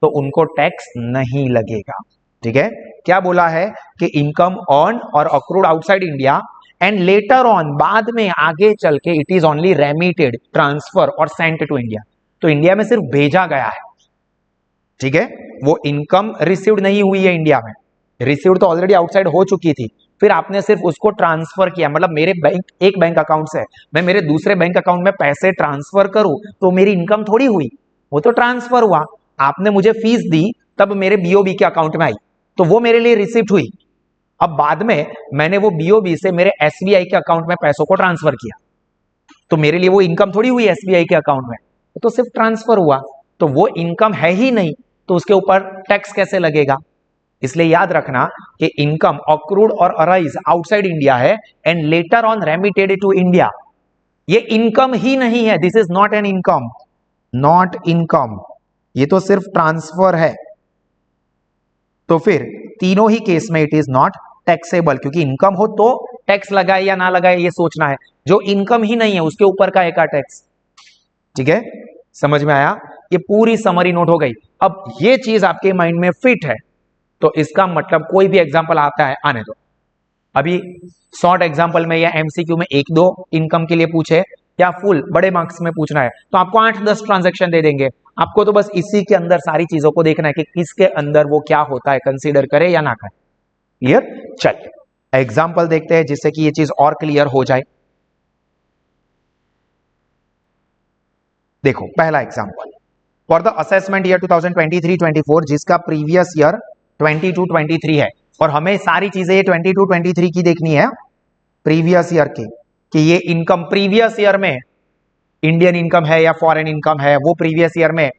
तो उनको टैक्स नहीं लगेगा। ठीक है, क्या बोला है कि इनकम अर्न और accrued outside India and later on, बाद में आगे चल के it is only remitted, transfer और सेंट टू इंडिया, तो इंडिया में सिर्फ भेजा गया है। ठीक है, वो इनकम रिसीव्ड नहीं हुई है इंडिया में, रिसीव्ड तो ऑलरेडी आउटसाइड हो चुकी थी, फिर आपने सिर्फ उसको ट्रांसफर किया। मतलब मेरे बैंक, एक बैंक अकाउंट से मैं मेरे दूसरे बैंक अकाउंट में पैसे ट्रांसफर करूं तो मेरी इनकम थोड़ी हुई, वो तो ट्रांसफर हुआ। आपने मुझे फीस दी तब मेरे बीओबी के अकाउंट में आई, तो वो मेरे लिए रिसिप्ट हुई। अब बाद में मैंने वो बीओबी से मेरे एसबीआई के अकाउंट में पैसों को ट्रांसफर किया, तो मेरे लिए वो इनकम थोड़ी हुई एसबीआई के अकाउंट में, तो सिर्फ ट्रांसफर हुआ, तो वो इनकम है ही नहीं, तो उसके ऊपर टैक्स कैसे लगेगा। इसलिए याद रखना कि इनकम अक्रूड और अराइज आउटसाइड इंडिया है and later on remitted to India, ये इनकम ही नहीं है, this is not an income, not income, ये तो सिर्फ ट्रांसफर है। तो फिर तीनों ही केस में इट इज नॉट टैक्सेबल, क्योंकि इनकम हो तो टैक्स लगाए या ना लगाए ये सोचना है, जो इनकम ही नहीं है उसके ऊपर का एक टैक्स। ठीक है, समझ में आया, ये पूरी समरी नोट हो गई। अब ये चीज आपके माइंड में फिट है तो इसका मतलब कोई भी एग्जांपल आता है आने दो। अभी शॉर्ट एग्जांपल में या एमसीक्यू में एक दो इनकम के लिए पूछे या फुल बड़े मार्क्स में पूछना है तो आपको 8-10 ट्रांजैक्शन दे देंगे, आपको तो बस इसी के अंदर सारी चीजों को देखना है कि किसके अंदर वो क्या होता है, कंसीडर करे या ना करे। क्लियर, चलिए एग्जांपल देखते हैं जिससे कि ये चीज और क्लियर हो जाए। देखो पहला example, for the assessment year 2023-24 जिसका प्रीवियस ईयर 22-23 है, और हमें सारी चीजें ये 22-23 की देखनी है प्रीवियस ईयर की, कि ये इनकम प्रीवियस ईयर में इंडियन इनकम है या फॉरेन इनकम है, वो प्रीवियस ईयर में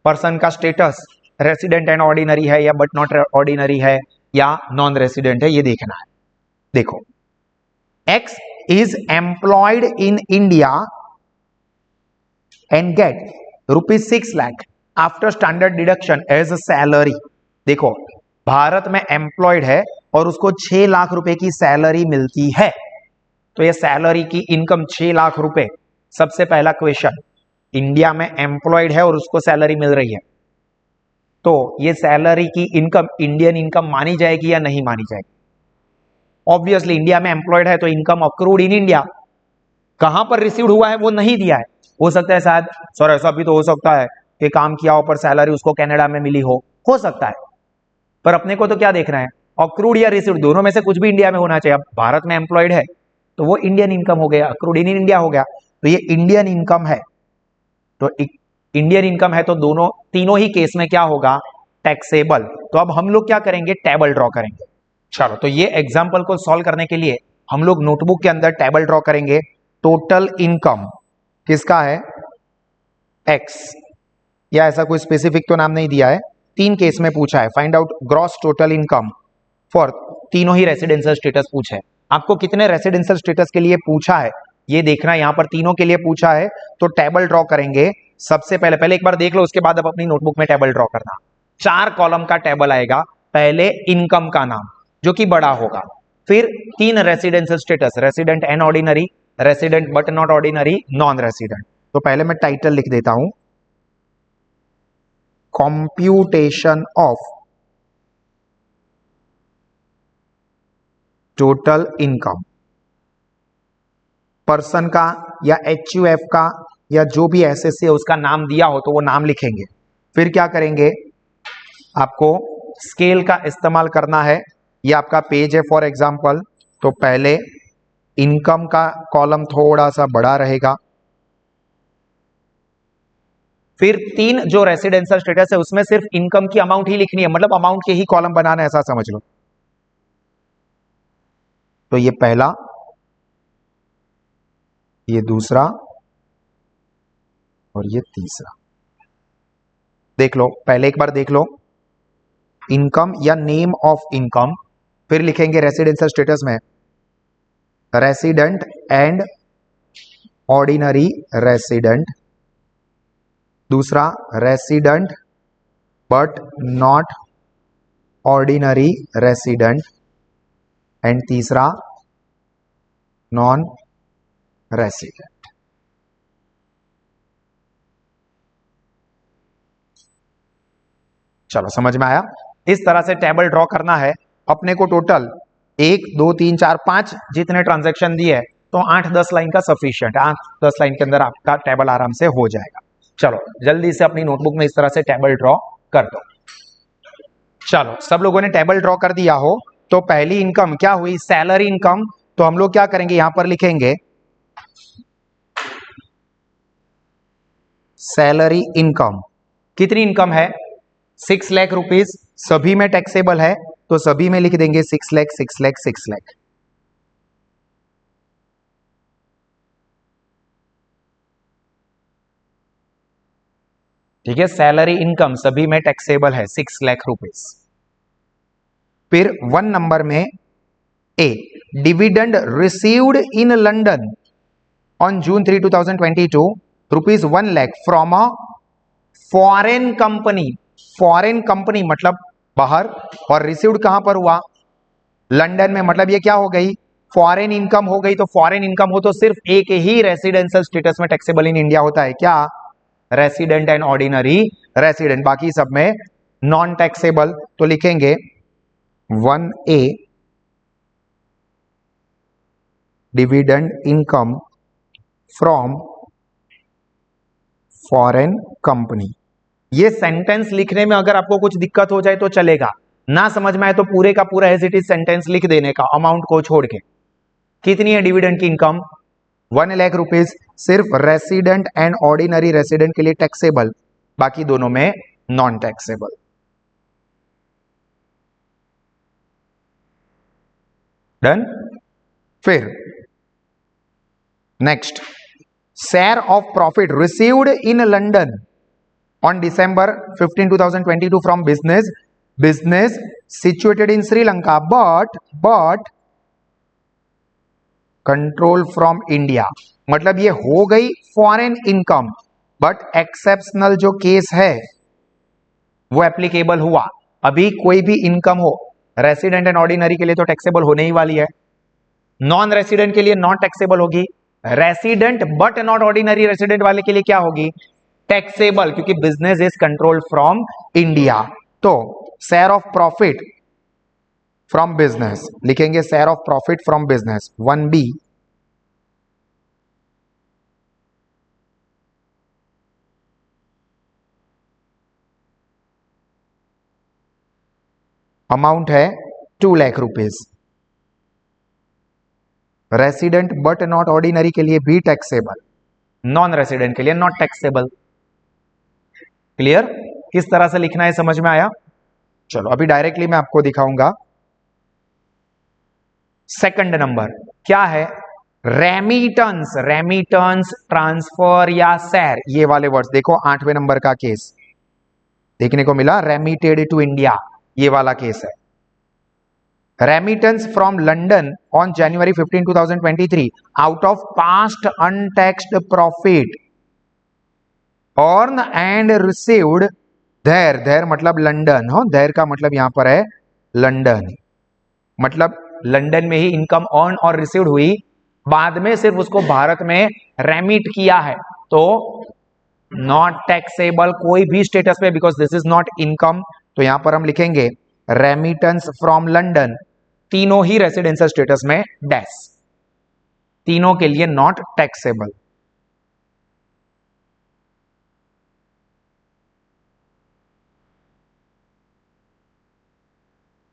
पर्सन का स्टेटस रेसिडेंट एंड ऑर्डिनरी है या बट नॉट ऑर्डिनरी है या नॉन रेसिडेंट है, ये देखना है। देखो, X is employed in India and get ₹6 lakh after standard deduction as a salary। देखो, भारत में एम्प्लॉयड है और उसको 6 लाख रुपए की सैलरी मिलती है, तो ये सैलरी की इनकम 6 लाख रुपए। सबसे पहला क्वेश्चन, इंडिया में एम्प्लॉयड है और उसको सैलरी मिल रही है, तो ये सैलरी की इनकम इंडियन इनकम मानी जाएगी या नहीं मानी जाएगी। ऑब्वियसली इंडिया में एम्प्लॉयड है तो इनकम अक्रूड इन इंडिया, कहां पर रिसीव्ड हुआ है वो नहीं दिया है, हो सकता है शायद सर ऐसा भी तो हो सकता है कि काम किया हो पर सैलरी उसको कनाडा में मिली हो सकता है, पर अपने को तो क्या देखना है, अक्रूड या रिसीव्ड, दोनों में से कुछ भी इंडिया में होना चाहिए। अब भारत में एम्प्लॉयड है तो वो इंडियन इनकम हो गया, अक्रूड इन इंडिया हो गया, तो ये इंडियन इनकम है, तो इंडियन इनकम है तो दोनों तीनों ही केस में क्या होगा, टैक्सेबल। तो अब हम लोग क्या करेंगे, टेबल ड्रॉ करेंगे। चलो, तो ये एग्जांपल को सॉल्व करने के लिए हम लोग नोटबुक के अंदर टेबल ड्रॉ करेंगे। टोटल इनकम किसका है, एक्स, या ऐसा कोई स्पेसिफिक तो नाम नहीं दिया है, 3 केस में पूछा है, find out gross total income for तीनों ही रेसिडेंशियल स्टेटस पूछे। आपको कितने रेसिडेंशियल स्टेटस के लिए पूछा है ये देखना है, यहां पर तीनों के लिए पूछा है, तो टेबल ड्रॉ करेंगे। सबसे पहले एक बार देख लो, उसके बाद अब अपनी नोटबुक में टेबल ड्रॉ करना। 4 कॉलम का टेबल आएगा, पहले इनकम का नाम जो कि बड़ा होगा, फिर 3 residential status, resident and ordinary, resident but not ordinary, non resident. तो पहले मैं टाइटल लिख देता हूं, computation of total income, person का या एचयूएफ का या जो भी एसएससी है उसका नाम दिया हो तो वो नाम लिखेंगे। फिर क्या करेंगे, आपको स्केल का इस्तेमाल करना है, ये आपका पेज है फॉर एग्जांपल, तो पहले इनकम का कॉलम थोड़ा सा बड़ा रहेगा, फिर 3 जो रेसिडेंशियल स्टेटस है उसमें सिर्फ इनकम की अमाउंट ही लिखनी है, मतलब अमाउंट के ही कॉलम बनाना है, ऐसा समझ लो। तो ये पहला, ये दूसरा और ये तीसरा। देख लो, पहले एक बार देख लो, इनकम या नेम ऑफ इनकम, फिर लिखेंगे रेसिडेंशियल स्टेटस में रेसिडेंट एंड ऑर्डिनरी रेसिडेंट, दूसरा resident but not ordinary resident, and तीसरा नॉन रेसिडेंट। चलो समझ में आया, इस तरह से टेबल ड्रॉ करना है। अपने को टोटल 1 2 3 4 5 जितने ट्रांजैक्शन दिए तो 8-10 लाइन का सफिशिएंट, 8-10 लाइन के अंदर आपका टेबल आराम से हो जाएगा। चलो जल्दी से अपनी नोटबुक में इस तरह से टेबल ड्रॉ कर दो। चलो सब लोगों ने टेबल ड्रॉ कर दिया हो तो पहली इनकम क्या हुई, सैलरी इनकम, तो हम लोग क्या करेंगे, यहां पर लिखेंगे सैलरी इनकम। कितनी इनकम है, 6 लाख रुपीज, सभी में टैक्सेबल है तो सभी में लिख देंगे 6 लाख 6 लाख 6 लाख। ठीक है, सैलरी इनकम सभी में टैक्सेबल है 6 लाख रुपीस। फिर 1 नंबर में A, dividend received in London on June 3, 2022 rupees 1 lakh from a foreign company. Foreign company मतलब बाहर, और रिसीव्ड कहां पर हुआ? लंदन में। मतलब ये क्या हो गई? फॉरेन इनकम हो गई। तो फॉरेन इनकम हो तो सिर्फ एक ही रेसिडेंशियल स्टेटस में टैक्सेबल इन इंडिया होता है, क्या? रेसिडेंट एंड ऑर्डिनरी रेसिडेंट, बाकी सब में नॉन टैक्सेबल। तो लिखेंगे 1A, dividend income from foreign company. ये सेंटेंस लिखने में अगर आपको कुछ दिक्कत हो जाए तो चलेगा, ना समझ में आए तो पूरे का पूरा एज इट इज सेंटेंस लिख देने का, अमाउंट को छोड़ के। कितनी है डिविडेंड की इनकम? 1 लाख रुपीज। सिर्फ रेसिडेंट एंड ऑर्डिनरी रेसिडेंट के लिए टैक्सेबल, बाकी दोनों में नॉन टैक्सेबल। डन। फिर next, share of profit received in London on December 15, 2022 from business situated in Sri Lanka but control from India. मतलब ये हो गई फॉरेन इनकम, बट एक्सेप्शनल जो केस है वो एप्लीकेबल हुआ। अभी कोई भी इनकम हो रेसिडेंट एंड ऑर्डिनरी के लिए तो टैक्सेबल होने ही वाली है, नॉन रेसिडेंट के लिए नॉन टैक्सेबल होगी, resident but not ordinary resident वाले के लिए क्या होगी? टैक्सेबल, क्योंकि business is control from India. तो share of profit from business लिखेंगे, share of profit from business 1B, amount है 2 lakh rupees. Resident but not ordinary के लिए भी टैक्सेबल, नॉन रेसिडेंट के लिए नॉट टैक्सेबल। क्लियर? किस तरह से लिखना है समझ में आया? चलो अभी डायरेक्टली मैं आपको दिखाऊंगा। सेकंड नंबर क्या है? रेमिटेंस। रेमिटेंस, ट्रांसफर या शेयर, ये वाले वर्ड्स देखो। 8वें नंबर का केस देखने को मिला, रेमिटेड टू इंडिया, ये वाला केस है। Remittance from London on January 15, 2023 out of past untaxed profit earn and received there. There मतलब लंदन, हो, देयर का मतलब यहां पर है लंदन, मतलब लंदन में ही इनकम अर्न और रिसीव्ड हुई, बाद में सिर्फ उसको भारत में रेमिट किया है, तो नॉट टैक्सेबल कोई भी स्टेटस पे, because this is not income. तो यहां पर हम लिखेंगे रेमिटेंस फ्रॉम लंदन, तीनों ही रेसिडेंशियल स्टेटस में डैश, तीनों के लिए not taxable.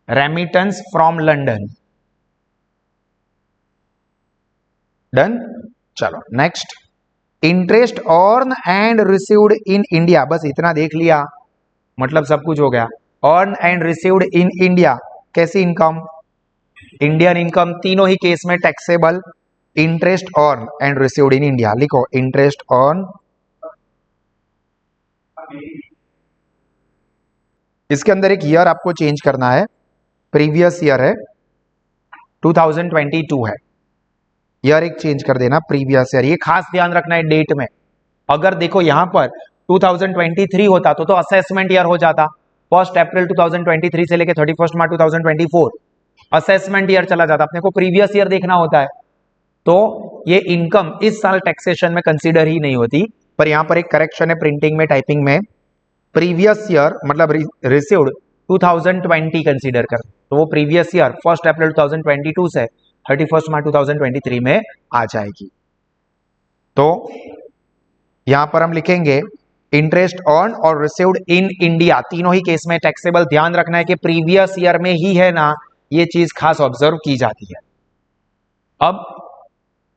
Remittance from London. Done. चलो next, interest earn and received in India. बस इतना देख लिया मतलब सब कुछ हो गया। Earn and received in India, कैसी इनकम? इंडियन इनकम, तीनों ही केस में taxable. Interest earn and received in India, लिखो इंटरेस्ट अर्न, इसके अंदर एक ईयर आपको चेंज करना है, प्रीवियस ईयर है 2022 है, ईयर एक चेंज कर देना, प्रीवियस ईयर। ये खास ध्यान रखना है डेट में। अगर देखो यहां पर 2023 होता तो असेसमेंट ईयर हो जाता, 1 अप्रैल 2023 से लेकर 31 मार्च 2024 असेसमेंट ईयर चला जाता, अपने को प्रीवियस ईयर देखना होता है। तो ये इनकम इस साल टैक्सेशन में कंसीडर ही नहीं होती। पर यहां पर एक करेक्शन है प्रिंटिंग में, टाइपिंग में, प्रीवियस ईयर मतलब रिसीव्ड 2020 कंसीडर कर, तो वो प्रीवियस ईयर 1 अप्रैल 2022 से 31 मार्च 2023 में आ जाएगी। तो यहां पर हम लिखेंगे इंटरेस्ट अर्न और रिसीव्ड इन इंडिया, तीनों ही केस में टैक्सेबल। ध्यान रखना है कि प्रीवियस ईयर में ही है ना, ये चीज खास ऑब्जर्व की जाती है। अब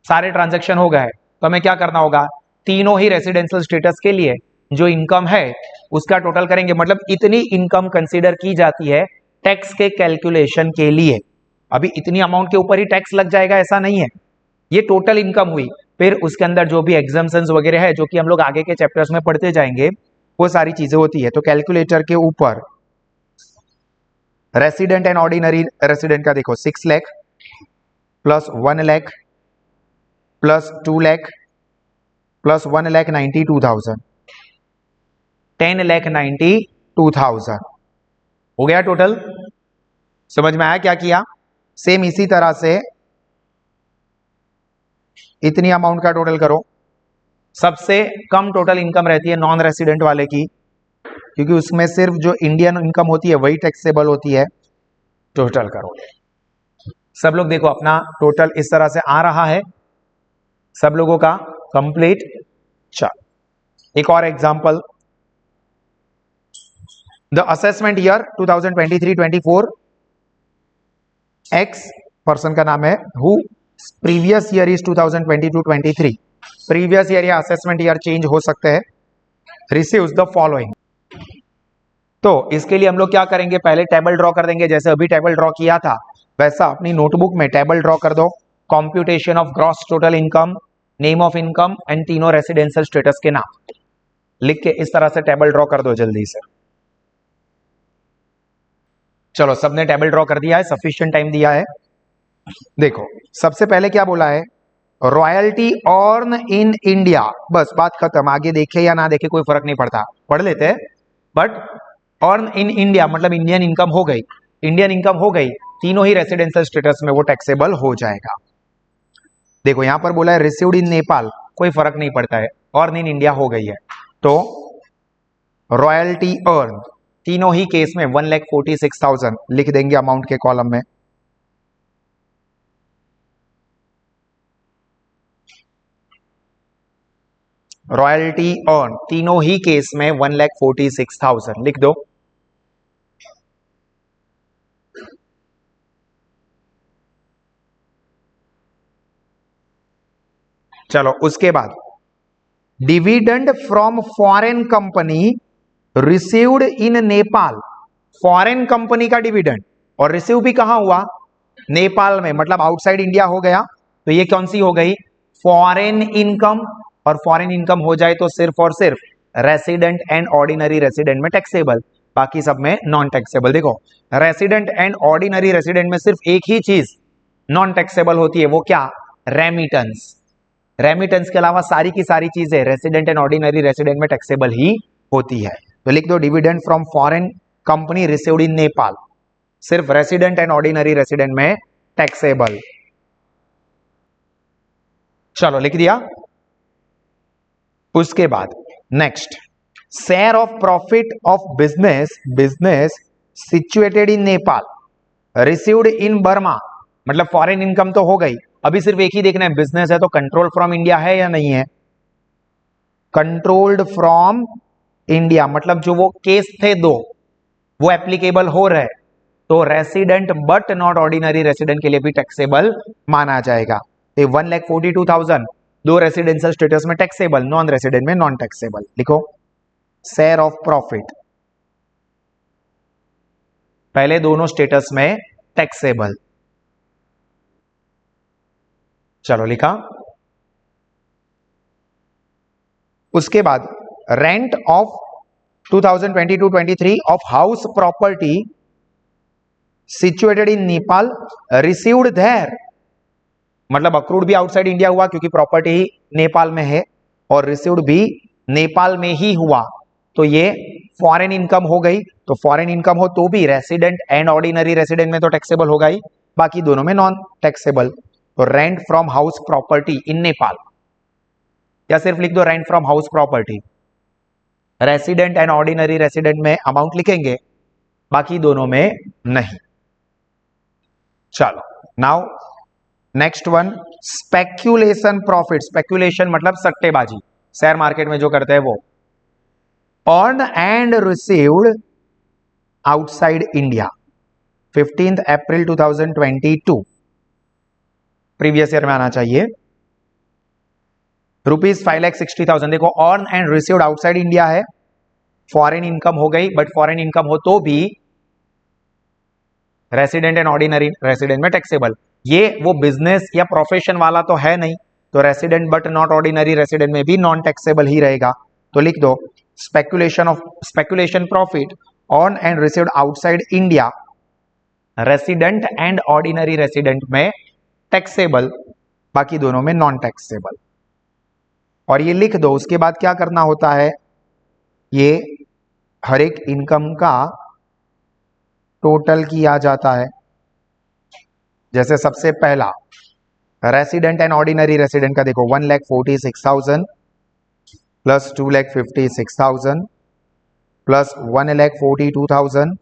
सारे ट्रांजैक्शन हो गए तो हमें क्या करना होगा? तीनों ही रेसिडेंशियल स्टेटस के लिए जो इनकम है उसका टोटल करेंगे, मतलब इतनी इनकम कंसीडर की जाती है टैक्स के कैलकुलेशन के लिए। अभी इतनी अमाउंट के ऊपर ही टैक्स लग जाएगा ऐसा नहीं है, ये टोटल इनकम हुई। फिर उसके अंदर जो भी एग्जम्पशंस वगैरह है जो कि हम लोग आगे के चैप्टर्स में पढ़ते जाएंगे, वो सारी चीजें होती है। तो कैलकुलेटर के ऊपर रेसिडेंट एंड ऑर्डिनरी रेसिडेंट का देखो 6 lakh plus 1 lakh plus 2 lakh plus 1,92,000 10,92,000 हो गया टोटल। समझ में आया क्या किया? सेम इसी तरह से इतनी अमाउंट का टोटल करो। सबसे कम टोटल इनकम रहती है नॉन रेसिडेंट वाले की, क्योंकि उसमें सिर्फ जो इंडियन इनकम होती है वही टैक्सेबल होती है। टोटल करो सब लोग, देखो अपना टोटल इस तरह से आ रहा है सब लोगों का कंप्लीट। चल एक और example, the assessment year 2023-24 x person का नाम है, who previous year is 2022-23, previous year या असेसमेंट ईयर चेंज हो सकते हैं, रिसीव्स द फॉलोइंग। तो इसके लिए हम लोग क्या करेंगे, पहले टेबल ड्रॉ कर देंगे, जैसे अभी टेबल ड्रॉ किया था वैसा अपनी नोटबुक में टेबल ड्रॉ कर दो। Computation of gross total income, name of income and तीनों रेसिडेंशियल स्टेटस के नाम लिख के इस तरह से टेबल ड्रॉ कर दो जल्दी से। चलो सबने टेबल ड्रॉ कर दिया है, सफिशिएंट टाइम दिया है। देखो सबसे पहले क्या बोला है, रॉयल्टी अर्न इन इंडिया, बस बात खत्म, आगे देखे या ना देखे कोई फर्क नहीं पड़ता, पढ़ लेते हैं। बट अर्न इन इंडिया मतलब इंडियन इनकम हो गई, इंडियन इनकम हो गई, तीनों ही रेसिडेंशियल स्टेटस में वो टैक्सेबल हो जाएगा। देखो यहां पर बोला है रिसीव्ड इन नेपाल, कोई फर्क नहीं पड़ता है, अर्न इन इंडिया हो गई है। तो रॉयल्टी अर्न तीनों ही केस में 1,46,000 लिख देंगे अमाउंट के कॉलम में। रॉयल्टी अर्न तीनों ही केस में 1,46,000 लिख दो। चलो उसके बाद dividend from foreign company received in Nepal, foreign company का डिविडेंड और रिसीव भी कहां हुआ, नेपाल में, मतलब आउटसाइड इंडिया हो गया। तो ये कौन सी हो गई, फॉरेन इनकम, और फॉरेन इनकम हो जाए तो सिर्फ और सिर्फ रेसिडेंट एंड ऑर्डिनरी रेसिडेंट में टैक्सेबल, बाकी सब में नॉन टैक्सेबल। देखो रेसिडेंट एंड ऑर्डिनरी रेसिडेंट में सिर्फ एक ही चीज नॉन टैक्सेबल होती है, वो क्या, रेमिटेंस। रेमिटेंस के अलावा सारी की सारी चीजें रेसिडेंट एंड ऑर्डिनरी रेसिडेंट में टैक्सेबल ही होती है। तो लिख दो dividend from foreign company received in Nepal, सिर्फ रेसिडेंट एंड ऑर्डिनरी रेसिडेंट में टैक्सेबल। चलो लिख दिया। उसके बाद next, share of profit of business situated in Nepal received in Burma, मतलब फॉरेन इनकम तो हो गई, अभी सिर्फ एक ही देखना है बिजनेस है तो कंट्रोल फ्रॉम इंडिया है या नहीं है, कंट्रोल्ड फ्रॉम इंडिया, मतलब जो वो केस थे दो वो एप्लीकेबल हो रहे, तो resident but not ordinary resident के लिए भी टैक्सेबल माना जाएगा। 1,42,000 दो रेसिडेंशियल स्टेटस में टैक्सेबल, नॉन रेसिडेंट में नॉन टैक्सेबल। लिखो शेयर ऑफ प्रॉफिट, पहले दोनों स्टेटस में टैक्सेबल। चलो लिखा। उसके बाद rent of 2022-23 of house property situated in Nepal received there, मतलब अक्रूड भी आउटसाइड इंडिया हुआ क्योंकि प्रॉपर्टी नेपाल में है, और रिसीव्ड भी नेपाल में ही हुआ, तो ये फॉरेन इनकम हो गई। तो फॉरेन इनकम हो तो भी रेसिडेंट एंड ऑर्डिनरी रेसिडेंट में तो टैक्सेबल होगा ही, बाकी दोनों में नॉन टैक्सेबल। तो rent from house property in Nepal, या सिर्फ लिख दो rent from house property, resident and ordinary resident में अमाउंट लिखेंगे, बाकी दोनों में नहीं। चलो now next one, speculation profit, speculation मतलब सट्टेबाजी, शेयर मार्केट में जो करते हैं वो, earn and received outside India 15 April 2022, previous year में आना चाहिए, ₹5,60,000। देखो earn and received outside India है, फॉरेन इनकम हो गई, बट फॉरेन इनकम हो तो भी रेसिडेंट एंड ऑर्डिनरी रेसिडेंट में टैक्सेबल। ये वो बिजनेस या प्रोफेशन वाला तो है नहीं, तो resident but not ordinary resident में भी नॉन टैक्सेबल ही रहेगा। तो लिख दो speculation profit on and received outside India resident and ordinary resident में टैक्सेबल, बाकी दोनों में नॉन टैक्सेबल। और ये लिख दो। उसके बाद क्या करना होता है, ये हर एक इनकम का टोटल किया जाता है। जैसे सबसे पहला रेसिडेंट एंड ऑर्डिनरी रेसिडेंट का देखो, 1,46,000 प्लस 2,56,000 प्लस 1,42,000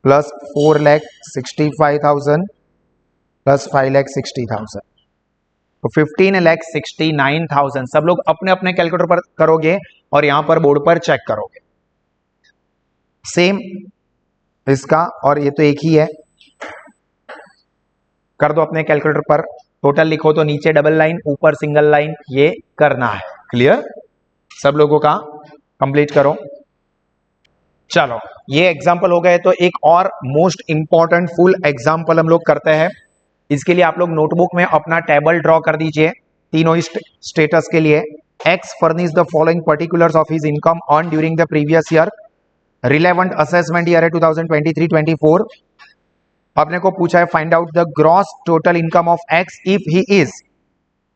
प्लस 4,65,000 प्लस 5,60,000, तो 15,69,000। सब लोग अपने अपने कैलकुलेटर पर करोगे और यहां पर बोर्ड पर चेक करोगे। सेम इसका, और ये तो एक ही है, कर दो अपने कैलकुलेटर पर। टोटल लिखो तो नीचे डबल लाइन, ऊपर सिंगल लाइन, ये करना है। क्लियर? सब लोगों का कंप्लीट करो। चलो, ये एग्जाम्पल हो गए, तो एक और मोस्ट इंपॉर्टेंट फुल एग्जाम्पल हम लोग करते हैं। इसके लिए आप लोग नोटबुक में अपना टेबल ड्रॉ कर दीजिए तीनों ही स्टेटस के लिए। X furnish the following particulars of his income earn during the previous year, relevant assessment year है 2023-24। अपने को पूछा है find out the gross total income of x if he is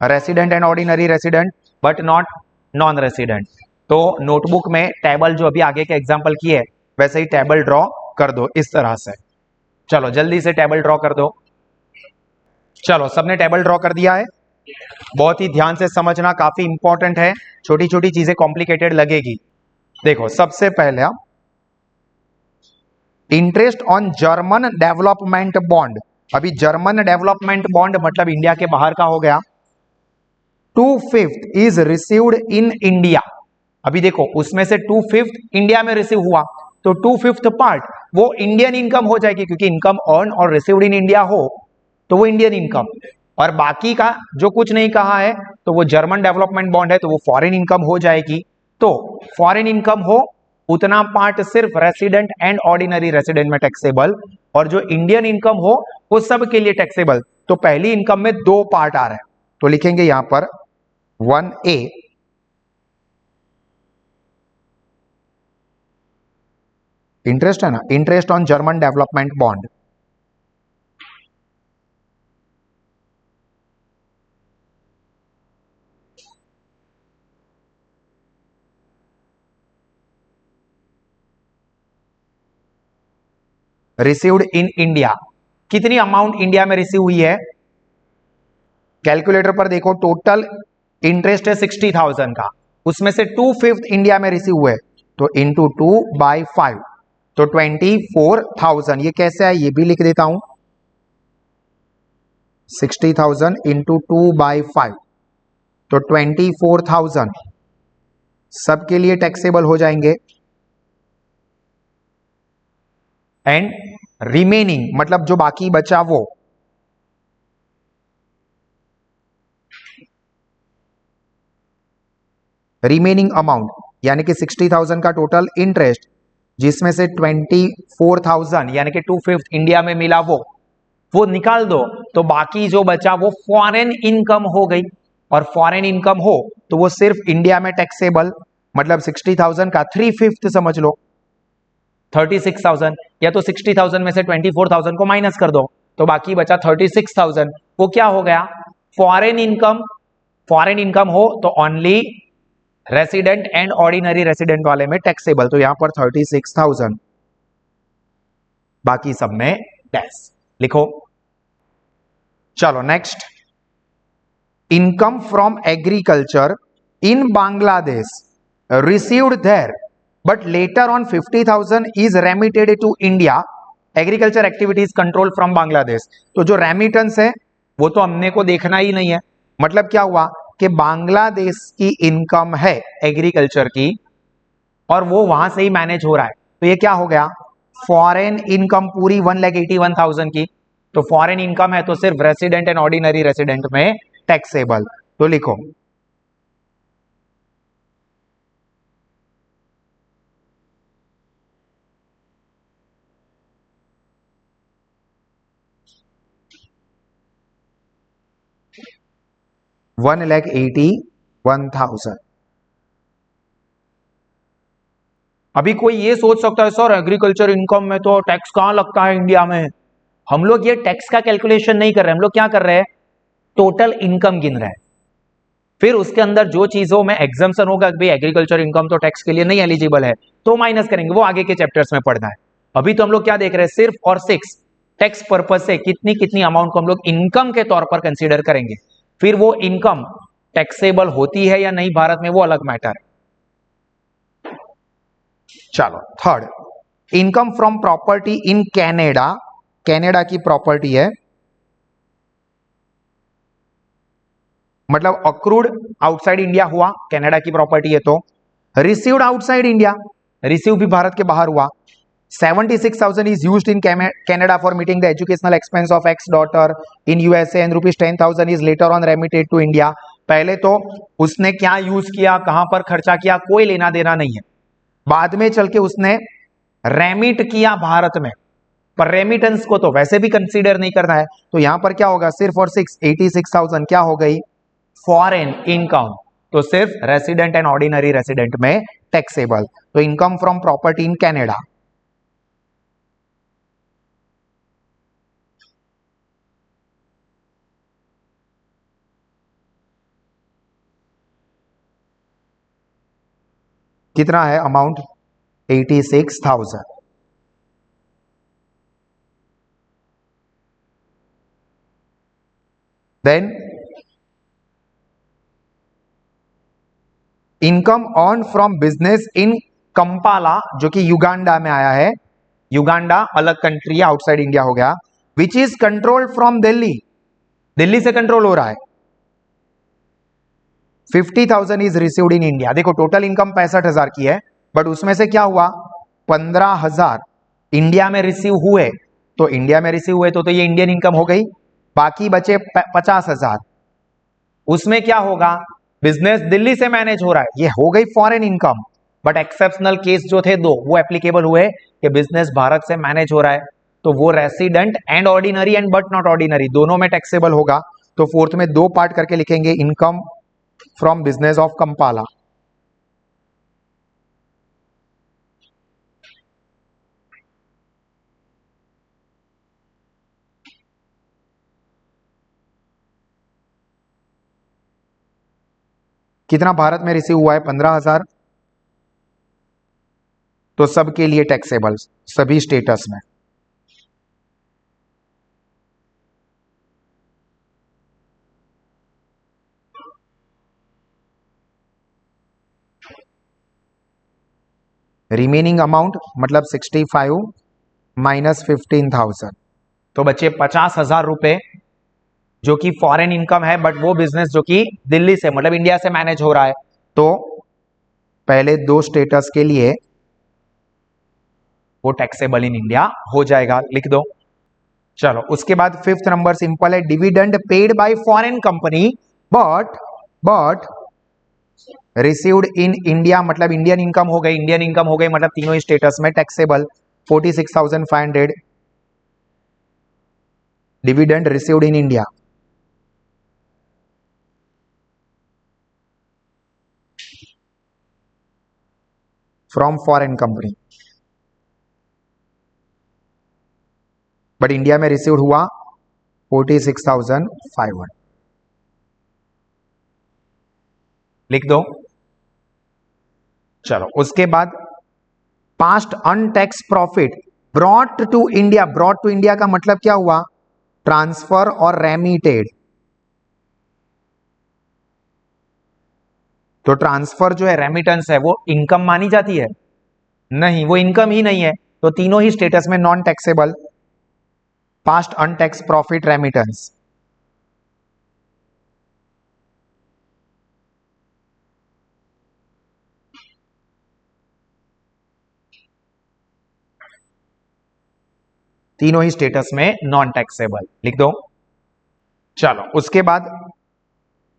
resident and ordinary resident but not non resident. तो नोटबुक में टेबल जो अभी आगे के एग्जाम्पल की है वैसे ही टेबल ड्रॉ कर दो इस तरह से। चलो जल्दी से टेबल ड्रॉ कर दो। चलो, सबने टेबल ड्रॉ कर दिया है? बहुत ही ध्यान से समझना, काफी इंपॉर्टेंट है, छोटी छोटी चीजें कॉम्प्लिकेटेड लगेगी। देखो, सबसे पहले interest on German development bond. अभी जर्मन डेवलपमेंट बॉन्ड मतलब इंडिया के बाहर का हो गया। 2/5 इज रिसीव्ड इन इंडिया। अभी देखो, उसमें से 2/5 इंडिया में रिसीव हुआ, तो 2/5 पार्ट वो इंडियन इनकम हो जाएगी, क्योंकि इनकम अर्न और रिसीव्ड इन इंडिया हो तो वो इंडियन इनकम। और बाकी का जो कुछ नहीं कहा है तो वो जर्मन डेवलपमेंट बॉन्ड है, तो वो फॉरेन इनकम हो जाएगी। तो फॉरेन इनकम हो उतना पार्ट सिर्फ रेसिडेंट एंड ऑर्डिनरी रेसिडेंट में टैक्सेबल, और जो इंडियन इनकम हो वो सब के लिए टैक्सेबल। तो पहली इनकम में दो पार्ट आ रहे हैं, तो लिखेंगे यहां पर 1A इंटरेस्ट है ना, interest on German development bond. Received in India, कितनी अमाउंट इंडिया में रिसीव हुई है? कैलकुलेटर पर देखो, टोटल इंटरेस्ट है 60,000 का, उसमें से 2/5 इंडिया में रिसीव हुए, तो इंटू 2/5, तो 24,000। ये कैसे है ये भी लिख देता हूं, 60,000 इंटू 2/5, तो 24,000 सबके लिए टैक्सेबल हो जाएंगे। एंड रिमेनिंग मतलब जो बाकी बचा वो रिमेनिंग अमाउंट, यानी कि 60,000 का टोटल इंटरेस्ट, जिसमें से 24,000 यानी कि 2/5 इंडिया में मिला वो निकाल दो, तो बाकी जो बचा वो फॉरेन इनकम हो गई। और फॉरेन इनकम हो तो वो सिर्फ इंडिया में टैक्सेबल, मतलब 60,000 का 3/5 समझ लो 36,000, या तो 60,000 में से 24,000 को माइनस कर दो, तो बाकी बचा 36,000। वो क्या हो गया? Foreign income. फॉरेन इनकम हो तो only resident and ordinary resident वाले में टैक्सेबल, तो यहां पर 36,000, बाकी सब में डैश लिखो। चलो next, income from agriculture in Bangladesh received there but later on 50,000 is remitted to India, agriculture activities control from Bangladesh. तो जो रेमिटेंस है वो तो हमने को देखना ही नहीं है। मतलब क्या हुआ कि बांग्लादेश की इनकम है एग्रीकल्चर की और वो वहां से ही मैनेज हो रहा है, तो ये क्या हो गया? फॉरेन इनकम पूरी 1,81,000 की, तो फॉरेन इनकम है तो सिर्फ रेसिडेंट एंड ऑर्डिनरी रेसिडेंट में टैक्सेबल। तो लिखो $1,81,000। अभी कोई ये सोच सकता है सर एग्रीकल्चर इनकम में तो टैक्स कहां लगता है इंडिया में। हम लोग ये टैक्स का कैलकुलेशन नहीं कर रहे, हम लोग क्या कर रहे हैं, टोटल इनकम गिन रहे हैं। फिर उसके अंदर जो चीजों में एग्जाम्पशन होगा कि भाई एग्रीकल्चर इनकम तो टैक्स के लिए नहीं एलिजिबल है, तो माइनस करेंगे, वो आगे के चैप्टर्स में पढ़ना है। अभी तो हम लोग क्या देख रहे हैं, सिर्फ और सिर्फ टैक्स पर्पज से कितनी कितनी अमाउंट को हम लोग इनकम के तौर पर कंसीडर करेंगे। फिर वो इनकम टैक्सेबल होती है या नहीं भारत में, वो अलग मैटर है। चलो third, income from property in Canada. Canada की प्रॉपर्टी है, मतलब अक्रूड आउटसाइड इंडिया हुआ, कनाडा की प्रॉपर्टी है। तो रिसीव्ड आउटसाइड इंडिया, रिसीव भी भारत के बाहर हुआ। 76,000 is used in Canada for meeting the educational expense of ex-daughter in USA and rupees 10,000 is later on remitted to India। पहले तो उसने क्या यूज किया, कहां पर खर्चा किया, कोई लेना देना नहीं है। बाद में चल के उसने रेमिट किया भारत में, पर रेमिटेंस को तो वैसे भी कंसीडर नहीं करना है। तो यहां पर क्या होगा, सिर्फ और 86,000 क्या हो गई, फॉरेन इनकम। तो सिर्फ रेसिडेंट एंड ऑर्डिनरी रेसिडेंट में टैक्सेबल। तो income from property in Canada. कितना है amount, 86,000। Then income on from business in Kampala, जो कि युगांडा में आया है। युगांडा अलग कंट्री है, आउटसाइड इंडिया हो गया। Which is controlled from Delhi, Delhi से कंट्रोल हो रहा है। 50,000 इज रिसीव्ड इन इंडिया। देखो टोटल इनकम 65,000 की है, बट उसमें से क्या हुआ, 15,000 इंडिया में रिसीव हुए। तो इंडिया में रिसीव हुए तो ये इंडियन इनकम हो गई। बाकी बचे 50,000, उसमें क्या होगा, बिजनेस दिल्ली से मैनेज हो रहा है, ये हो गई foreign income. But exceptional case जो थे दो, वो एप्लीकेबल हुए कि बिजनेस भारत से मैनेज हो रहा है, तो वो resident and ordinary and but not ordinary दोनों में टैक्सेबल होगा। तो फोर्थ में दो पार्ट करके लिखेंगे, income from business of Kampala. कितना भारत में रिसीव हुआ है, 15,000। तो सबके लिए टैक्सेबल, सभी स्टेटस में। रिमेनिंग अमाउंट मतलब 65 माइनस 15,000, तो बचे 50,000 रुपए जो कि फॉरेन इनकम है, बट वो बिजनेस जो कि दिल्ली से मतलब इंडिया से मैनेज हो रहा है। तो पहले दो स्टेटस के लिए वो टैक्सेबल इन इंडिया हो जाएगा, लिख दो। चलो उसके बाद फिफ्थ नंबर सिंपल है, dividend paid by foreign company but received in India, मतलब इंडियन इनकम हो गई, इंडियन इनकम हो गई मतलब तीनों स्टेटस में taxable. 46,500 dividend received in India. From foreign company, but India में रिसीव्ड हुआ 46,500, लिख दो। चलो उसके बाद past untaxed profit brought to India. Brought to India का मतलब क्या हुआ, ट्रांसफर और रेमिटेड। तो ट्रांसफर जो है, रेमिटेंस है, वो इनकम मानी जाती है, नहीं वो इनकम ही नहीं है। तो तीनों ही स्टेटस में non taxable, past untaxed profit remittance. तीनों ही स्टेटस में नॉन टैक्सेबल, लिख दो। चलो उसके बाद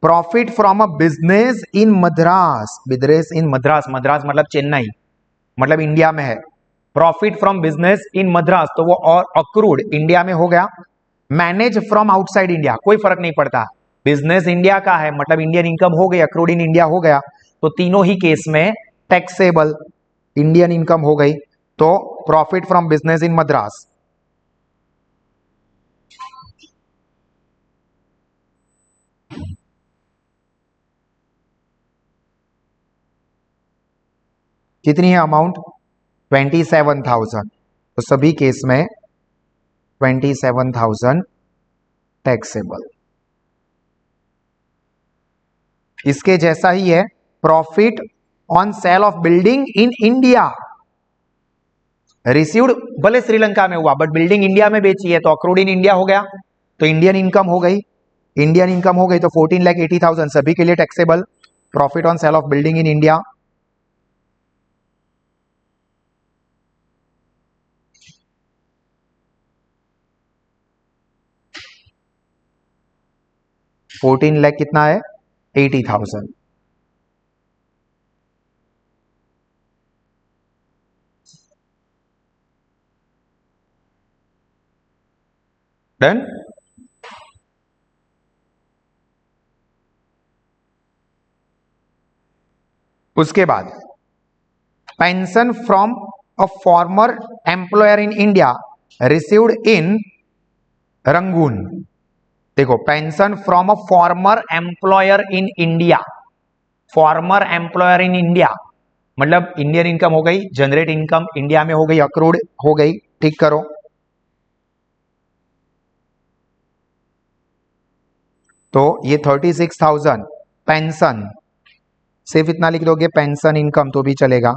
profit from a business in Madras. Business in Madras, Madras मतलब चेन्नई, मतलब इंडिया में है। प्रॉफिट फ्रॉम बिजनेस इन मद्रास, तो वो और अक्रूड इंडिया में हो गया। मैनेज फ्रॉम आउटसाइड इंडिया, कोई फर्क नहीं पड़ता, बिजनेस इंडिया का है मतलब इंडियन इनकम हो गई, अक्रूड इन इंडिया हो गया। तो तीनों ही केस में टैक्सेबल। इंडियन इनकम हो गई। तो प्रॉफिट फ्रॉम बिजनेस इन मद्रास, कितनी है अमाउंट? 27,000। तो सभी केस में 27,000 टैक्सेबल। इसके जैसा ही है profit on sale of building in India, received भले श्रीलंका में हुआ बट बिल्डिंग इंडिया में बेची है तो अक्रूड इन इंडिया हो गया, तो इंडियन इनकम हो गई। इंडियन इनकम हो गई तो 14,80,000 सभी के लिए taxable. Profit on sale of building in India, ₹14 lakh कितना है? 80,000। डन। उसके बाद pension from a former employer in India received in Rangoon. देखो pension from a former employer in India, former employer in India मतलब इंडियन इनकम हो गई, जनरेट इनकम इंडिया में हो गई, अक्रूड हो गई, ठीक करो। तो ये 36,000 पेंशन, सिर्फ इतना लिख दोगे पेंशन इनकम तो भी चलेगा।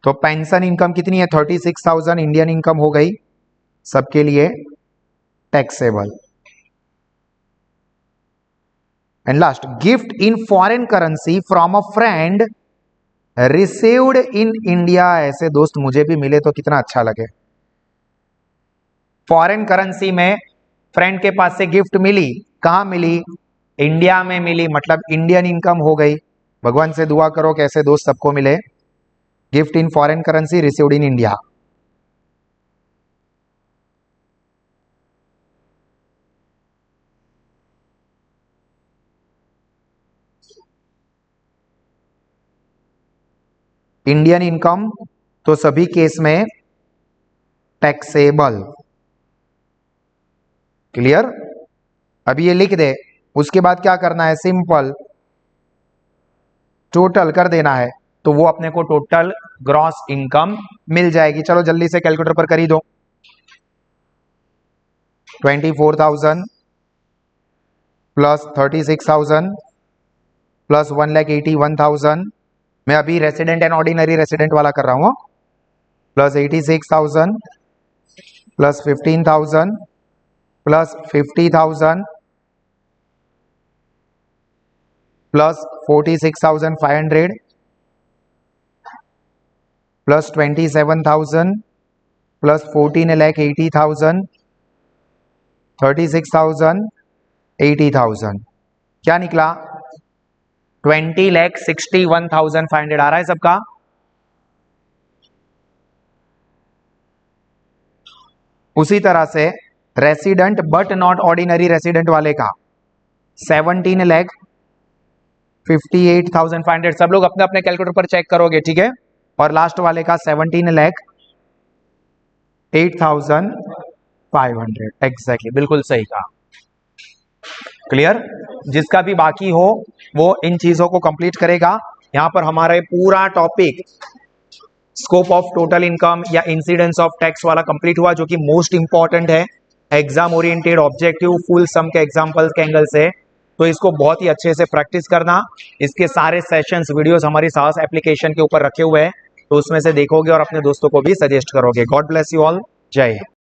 तो पेंशन इनकम कितनी है? 36,000 इंडियन इनकम हो गई, सबके लिए taxable. And last gift in foreign currency from a friend received in India. ऐसे दोस्त मुझे भी मिले तो कितना अच्छा लगे। फॉरेन करेंसी में फ्रेंड के पास से गिफ्ट मिली, कहां मिली? इंडिया में मिली, मतलब इंडियन इनकम हो गई। भगवान से दुआ करो कि ऐसे दोस्त सबको मिले। Gift in foreign currency received in India. Indian income तो सभी केस में टैक्सेबल। क्लियर? अभी ये लिख दे, उसके बाद क्या करना है? सिंपल टोटल कर देना है, तो वो अपने को टोटल ग्रॉस इनकम मिल जाएगी। चलो जल्दी से कैलकुलेटर पर कर ही दो। 24,000 प्लस 36,000 प्लस 1,81,000। मैं अभी रेसिडेंट एंड ऑर्डिनरी रेसिडेंट वाला कर रहा हूं, plus 86,000 plus 15,000 plus 50,000 plus 46,500 plus 27,000 plus 14,80,000 36,000 80,000। क्या निकला? 20,61,500 आ रहा है सबका। उसी तरह से resident but not ordinary resident वाले का 17,58,500। सब लोग अपने अपने कैलकुलेटर पर चेक करोगे, ठीक है? और लास्ट वाले का 17,08,500। एग्जैक्टली, बिल्कुल सही कहा। क्लियर? जिसका भी बाकी हो वो इन चीजों को कंप्लीट करेगा। यहां पर हमारा पूरा topic scope of total income या इंसिडेंस ऑफ टैक्स वाला कंप्लीट हुआ, जो कि मोस्ट इंपॉर्टेंट है एग्जाम ओरिएंटेड ऑब्जेक्टिव फुल सम के एग्जांपल्स के एंगल से। तो इसको बहुत ही अच्छे से प्रैक्टिस करना। इसके सारे सेशंस वीडियोस हमारी साहस एप्लीकेशन के ऊपर रखे हुए हैं, तो उसमें से देखोगे और अपने दोस्तों को भी सजेस्ट करोगे। God bless you all. जय हिंद।